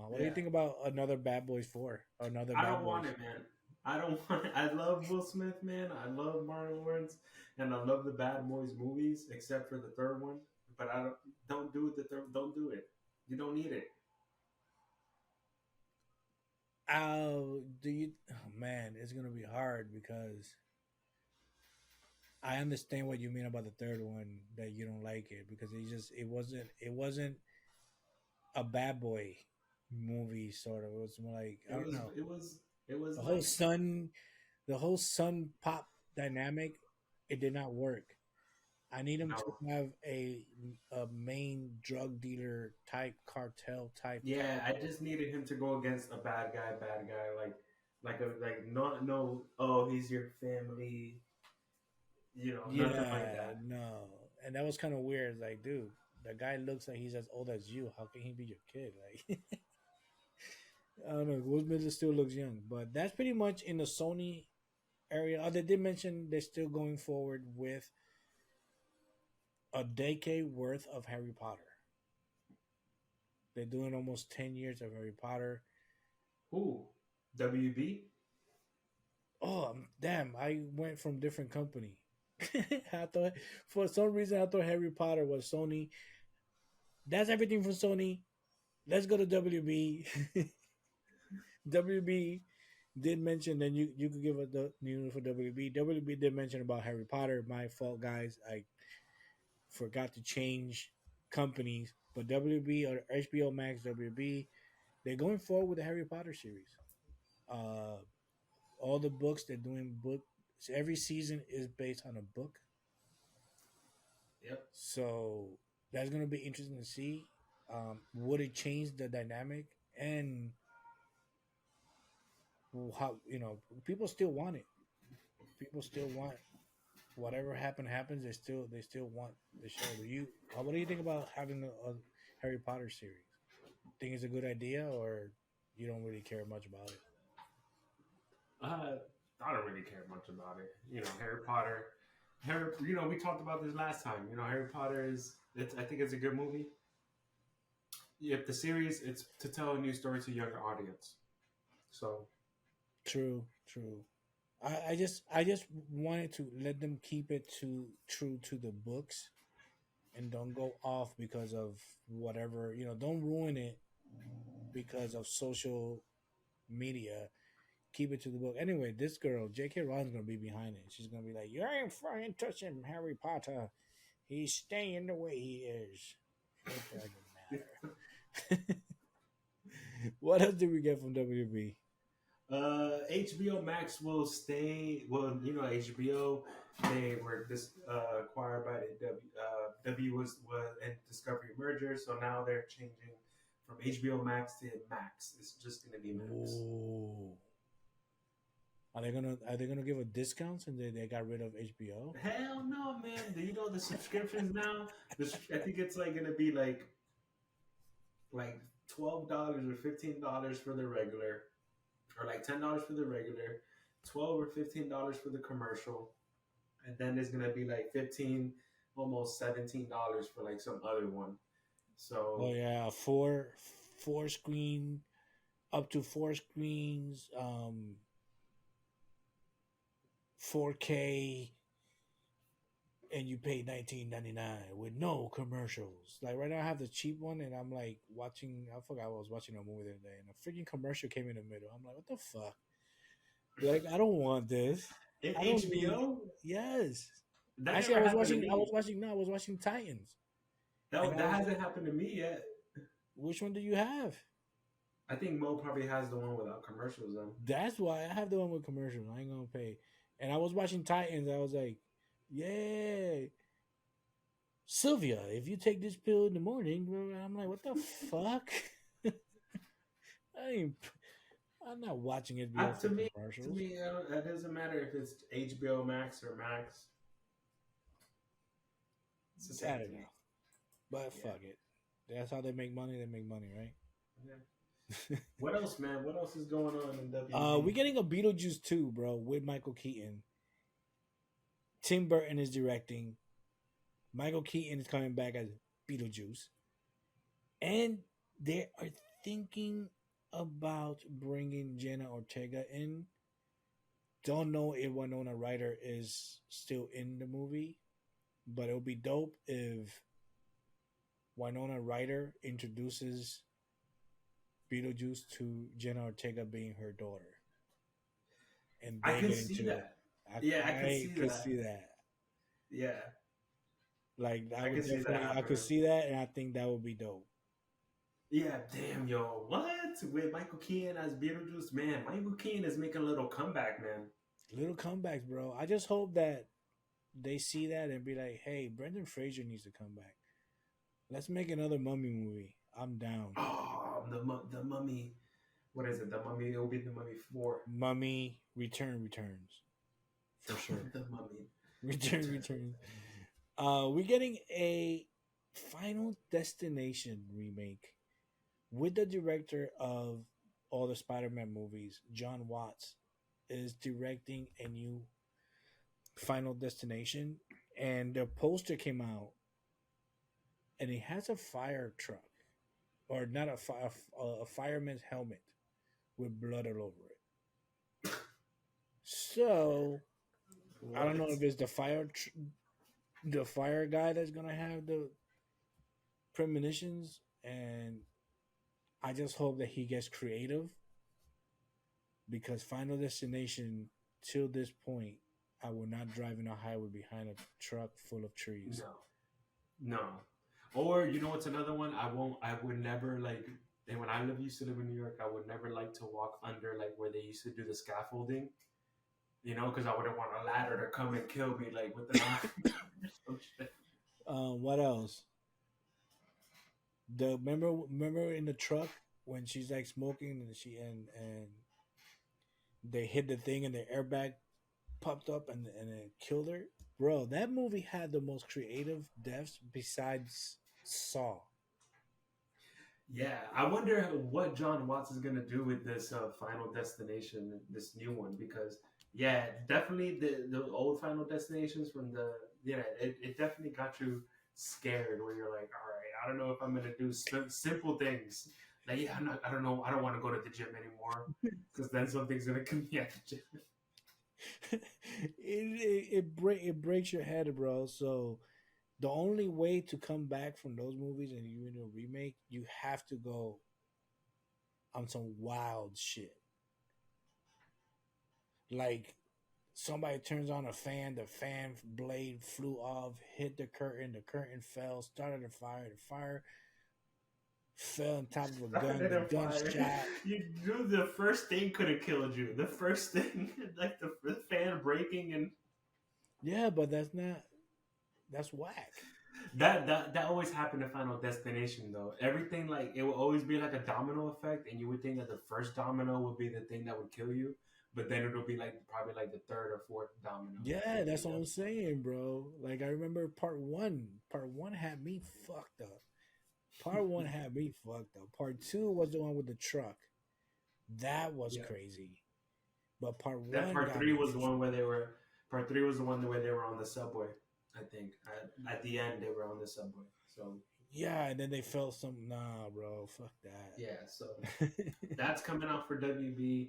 What do you Yeah, think about another Bad Boys 4? Another I Bad don't want Boys? it, man. I don't want it. I love Will Smith, man. I love Martin Lawrence, and I love the Bad Boys movies, except for the third one. But I don't do it. The third, don't do it. You don't need it. Do you? Oh man, it's gonna be hard because I understand what you mean about the third one that you don't like it because it wasn't a bad boy movie sort of. It was more like I It don't was know it was it was the whole like son the whole son pop dynamic. It did not work. I need him to no. have a main drug dealer type cartel type Yeah, I character. just needed him to go against a bad guy, like not no. Oh, he's your family. Nothing like Yeah, that. no, and that was kind of weird. Like, dude, the guy looks like he's as old as you. How can he be your kid? Like, I don't know. Will Smith still looks young, but that's pretty much in the Sony area. Oh, they did mention they're still going forward with a decade worth of Harry Potter. They're doing almost 10 years of Harry Potter. Who? WB? Oh damn! I went from different company. I thought for some reason I thought Harry Potter was Sony. That's everything from Sony. Let's go to WB. WB did mention that you could give us the news for WB. WB did mention about Harry Potter. My fault, guys. I forgot to change companies, but WB or HBO Max, WB, they're going forward with the Harry Potter series. Uh, all the books they're doing book. So every season is based on a book, Yep. so that's gonna be interesting to see. Would it change the dynamic and how people still want it? People still want whatever happens. They still want the show. What do you think about having a Harry Potter series? Think it's a good idea, or you don't really care much about it? Uh, I don't really care much about it. Harry Potter. We talked about this last time. Harry Potter is. I think it's a good movie. If the series, it's to tell a new story to a younger audience. So True, true. I just wanted to let them keep it to true to the books and don't go off because of whatever don't ruin it because of social media. Keep it to the book. Anyway, this girl, J.K. Rowling's gonna be behind it. She's gonna be like, "You ain't fucking touching Harry Potter. He's staying the way he is. It doesn't matter." What else did we get from WB? HBO Max will stay. Well, HBO, they were acquired by the W was in Discovery merger, so now they're changing from HBO Max to Max. It's just going to be Max. Ooh. Are they gonna give a discount since they got rid of HBO? Hell no, man! Do you know the subscriptions now? I think it's like going to be like $12 or $15 for the regular, or like $10 for the regular, 12 or $15 for the commercial, and then there's gonna be like 15, almost $17 for like some other one. Oh So yeah, four screen up to four screens, 4K, and you pay 19.99 with no commercials. Like right now, I have the cheap one, and I'm like watching. I forgot I was watching a movie the other day, and a freaking commercial came in the middle. I'm like, what the fuck? Like, I don't want this. in I don't need. HBO, Yes. that Actually, I never was happened to watching. I was me. watching. No, I was watching Titans, and I That was like, hasn't happened to me yet. which one do you have? I think Mo probably has the one without commercials though. That's why I have the one with commercials. I ain't gonna pay. And I was watching Titans. I was like, yeah, Sylvia, if you take this pill in the morning, I'm like, what the fuck? I ain't. I'm not watching HBO To for me, commercials. it doesn't matter if it's HBO Max or Max. It's the I same don't to me. know, but Yeah. fuck it. That's how they make money. They make money, right? Yeah. What else, man? What else is going on in WB? We're getting a Beetlejuice 2, bro, with Michael Keaton. Tim Burton is directing. Michael Keaton is coming back as Beetlejuice, and they are thinking about bringing Jenna Ortega in. Don't know if Winona Ryder is still in the movie, but it would be dope if Winona Ryder introduces Beetlejuice to Jenna Ortega being her daughter, and I they can get see into it. that. Yeah, I can I see could that. see that. Yeah, Like I I would can see that definitely, I could happening. see that, and I think that would be dope. Yeah, damn, yo, what? With Michael Keaton as Beetlejuice, man, Michael Keaton is making a little comeback, man. Little comebacks, bro. I just hope that they see that and be like, "Hey, Brendan Fraser needs to come back. Let's make another Mummy movie. I'm down. Oh, the Mummy. What is it? The Mummy. It will be the Mummy 4. Mummy returns for sure. The Mummy Return return. returns. We're getting a Final Destination remake with the director of all the Spider-Man movies, John Watts, is directing a new Final Destination, and the poster came out, and it has a fire truck, or not a fire, a fireman's helmet with blood all over it. So I don't know What? if it's the fire guy that's gonna have the premonitions, and I just hope that he gets creative because Final Destination till this point, I will not drive in a highway behind a truck full of trees. No, no. Or you know what's another one? I won't. I would never like. And when I used to live in New York, I would never like to walk under like where they used to do the scaffolding. You know, because I wouldn't want a ladder to come and kill me like with the knife. Some shit. What else? The remember in the truck when she's like smoking and and they hit the thing and the airbag popped up and it killed her. Bro, that movie had the most creative deaths besides Saw. Yeah, I wonder what John Watts is gonna do with this Final Destination, this new one, because yeah, definitely the old Final Destinations from the it definitely got you scared where you're like, all right, I don't know if I'm gonna do simple things. Like yeah, I don't know, I don't want to go to the gym anymore because then something's gonna come me at the gym. It breaks your head, bro. So the only way to come back from those movies and you in a remake, you have to go on some wild shit. Like somebody turns on a fan, the fan blade flew off, hit the curtain fell, started a fire, the fire fell on top of a gun, Started the a gun fire. shot. You do the first thing could have killed you. The first thing, like the fan breaking and Yeah, but that's whack. that always happened to Final Destination though. Everything like it will always be like a domino effect, and you would think that the first domino would be the thing that would kill you, but then it'll be like probably like the third or fourth domino that Yeah, would be that's what the I'm saying, bro. Like I remember part one. Part one had me fucked up. Part one had me fucked up. Part two was the one with the truck. That was yeah. crazy. But part That one part got three me. was the one where they were. Part three was the one where they were on the subway. I think at the end they were on the subway. So Yeah, and then they felt some. Nah, bro, fuck yeah, so that. that's coming out for WB.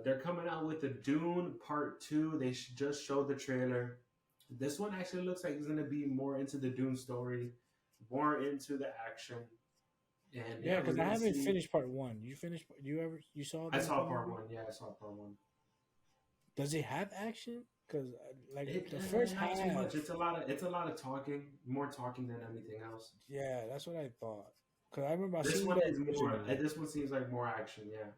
They're coming out with the Dune Part Two. They just showed the trailer. This one actually looks like it's gonna be more into the Dune story, more into the action, and Yeah, yeah, we're because I gonna haven't see. finished part one. You finished? You saw I the saw part movie? one. Yeah, I saw part one. Does it have action? Because like It the first not too much. half, It's a lot of talking, more talking than anything else. yeah, that's what I thought. Because I remember I This seen one the is more. original. This one seems like more action. Yeah,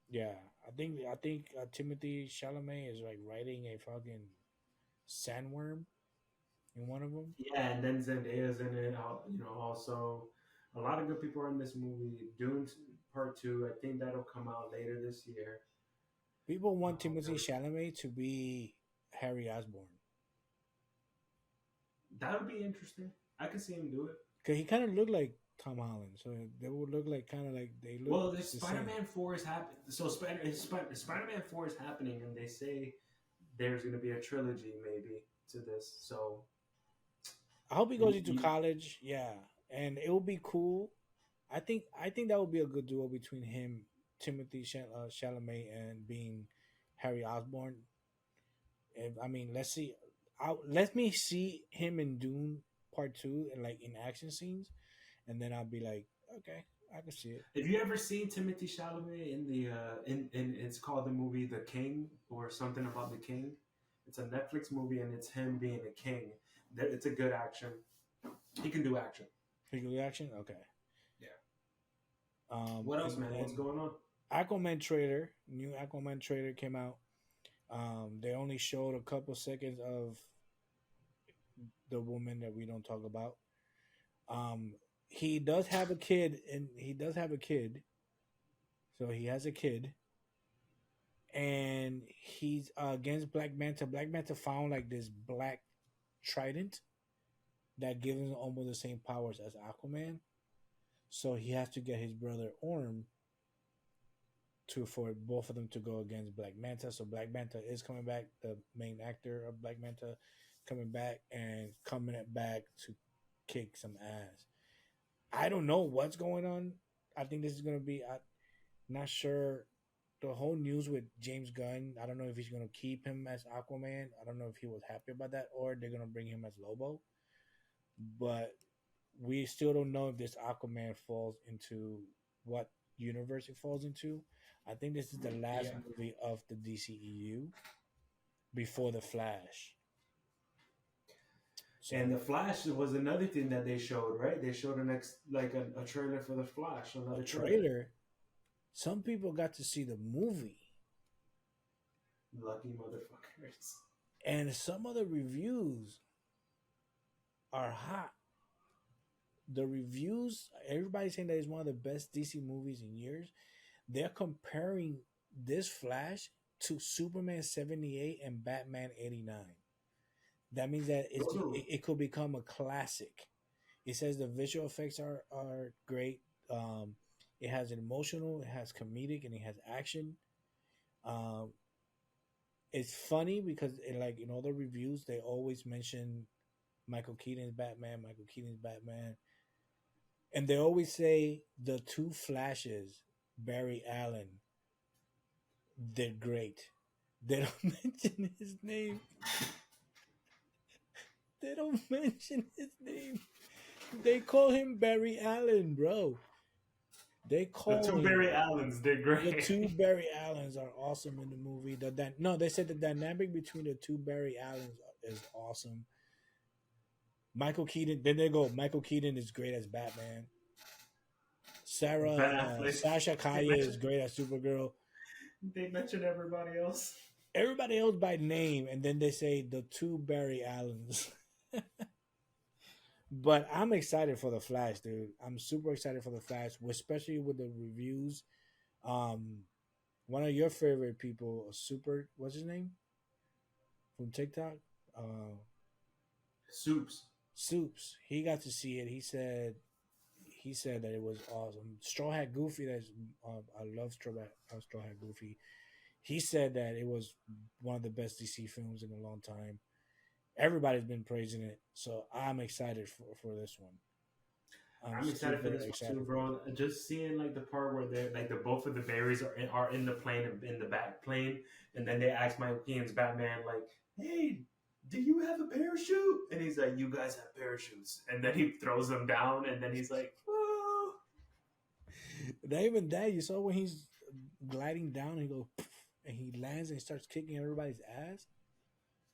Yeah, I think Timothy Chalamet is like riding a fucking sandworm in one of them. yeah, and then Zendaya's in it. Also a lot of good people are in this movie. Dune Part Two. I think that'll come out later this year. People want Um, Timothy Chalamet to be Harry Osborn that would be interesting. I could see him do it. because he kind of looked like Tom Holland. So they would look like kind of like they look Well, the the same. Spider-Man 4 is happening. So Spider-Man 4 is happening, and they say there's going to be a trilogy maybe to this. So I hope he goes you, into you, college. Yeah, and it will be cool. I think that would be a good duo between him, Chalamet, and being Harry Osborn. I mean, let's see. Let me see him in Dune Part Two and like in action scenes, and then I'll be like, okay, I can see it. have you ever seen Timothy Chalamet in the in it's called the movie The King or something about the King? It's a Netflix movie, and it's him being a king. It's a good action. He can do action. Figure action, okay. Yeah. What else, And man? What's then going on? New Aquaman trailer came out. They only showed a couple seconds of the woman that we don't talk about. Um, he does have a kid, and he does have a kid. So he has a kid, and he's against Black Manta. Black Manta found like this black trident that gives him almost the same powers as Aquaman. So he has to get his brother Orm to for both of them to go against Black Manta. So Black Manta is coming back, the main actor of Black Manta coming back and coming back to kick some ass. I don't know what's going on. I think this is gonna be. I'm not sure. The whole news with James Gunn. I don't know if he's gonna keep him as Aquaman. I don't know if he was happy about that, or they're gonna bring him as Lobo. But we still don't know if this Aquaman falls into what universe it falls into. I think this is the last Yeah. movie of the DCEU before the Flash. And So the Flash was another thing that they showed, right? They showed a next like a trailer for the Flash, a another trailer. trailer. Some people got to see the movie, Lucky motherfuckers. and some of the reviews are hot. The reviews, everybody's saying that it's one of the best DC movies in years. They're comparing this Flash to Superman 78 and Batman 89. That means that Those are it could become a classic. It says the visual effects are great. It has an emotional, it has comedic, and it has action. Um, it's funny because like in all the reviews, they always mention Michael Keaton's Batman, Michael Keaton's Batman, and they always say the two Flashes, Barry Allen, they're great. They don't mention his name. They don't mention his name. They call him Barry Allen, bro. They the call two him Barry Allens. They're the two great. Barry Allens are awesome in the movie. No, they said the dynamic between the two Barry Allens is awesome. Michael Keaton. Then they go. Michael Keaton is great as Batman. Ben Affleck. Sasha They Kaye is mentioned great as Supergirl. they mentioned everybody else. Everybody else by name, and then they say the two Barry Allens. But I'm excited for the Flash, dude. I'm super excited for the Flash, especially with the reviews. Um, One of your favorite people, Super, what's his name from TikTok? Uh, Soups. Soups. He got to see it. He said that it was awesome. Straw Hat Goofy. I love Straw Hat Goofy. He said that it was one of the best DC films in a long time. Everybody's been praising it, so I'm excited for this one. I'm I'm excited for super this one too, excited for this bro. Just seeing like the part where they're like the both of the berries are in the plane in the back plane, and then they ask Mike Keaton's Batman like, "Hey, do you have a parachute?" And he's like, "You guys have parachutes," and then he throws them down, and then he's like, "Oh." one. Not even that. You saw when he's gliding down, and he goes, and he lands and starts kicking everybody's ass.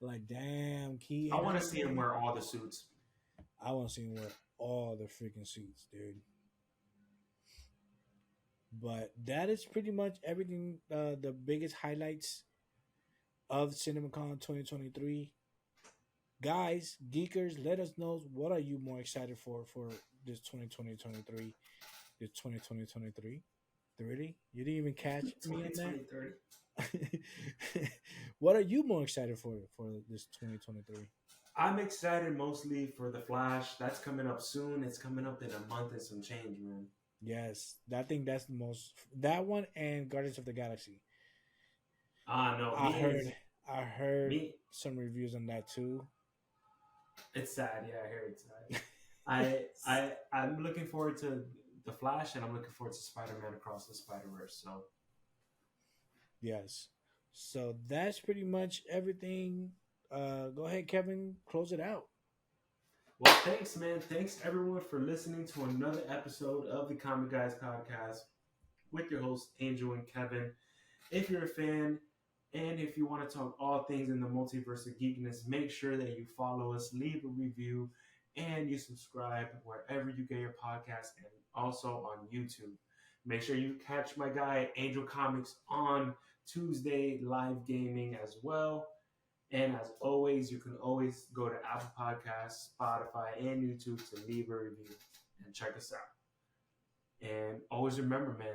Like, damn, I want to Keaton, see him wear all the suits. I want to see him wear all the freaking suits, dude. But that is pretty much everything. The biggest highlights of Cinemacon 2023. Guys, geekers, let us know what are you more excited for this 2020-23, this 2020-23. Really? You didn't even catch me on 2020 30. that? What are you more excited for this 2023? I'm excited mostly for the Flash. That's coming up soon. It's coming up in a month and some change, man. Yes, I think that's the most that one and Guardians of the Galaxy. Ah, no, I heard I heard me. some reviews on that too. It's sad. Yeah, I hear it's sad. I'm looking forward to the Flash, and I'm looking forward to Spider-Man Across the Spider-Verse. So, Yes. So that's pretty much everything. Go ahead, Kevin, close it out. well, thanks, man. Thanks everyone for listening to another episode of the Comic Guys podcast with your hosts Angel and Kevin. If you're a fan and if you want to talk all things in the multiverse of geekness, make sure that you follow us, leave a review, and you subscribe wherever you get your podcast and also on YouTube. Make sure you catch my guy Angel Comics on Tuesday live gaming as well. And as always, you can always go to Apple Podcasts, Spotify, and YouTube to leave a review and check us out. And always remember, man,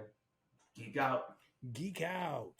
geek out. Geek out.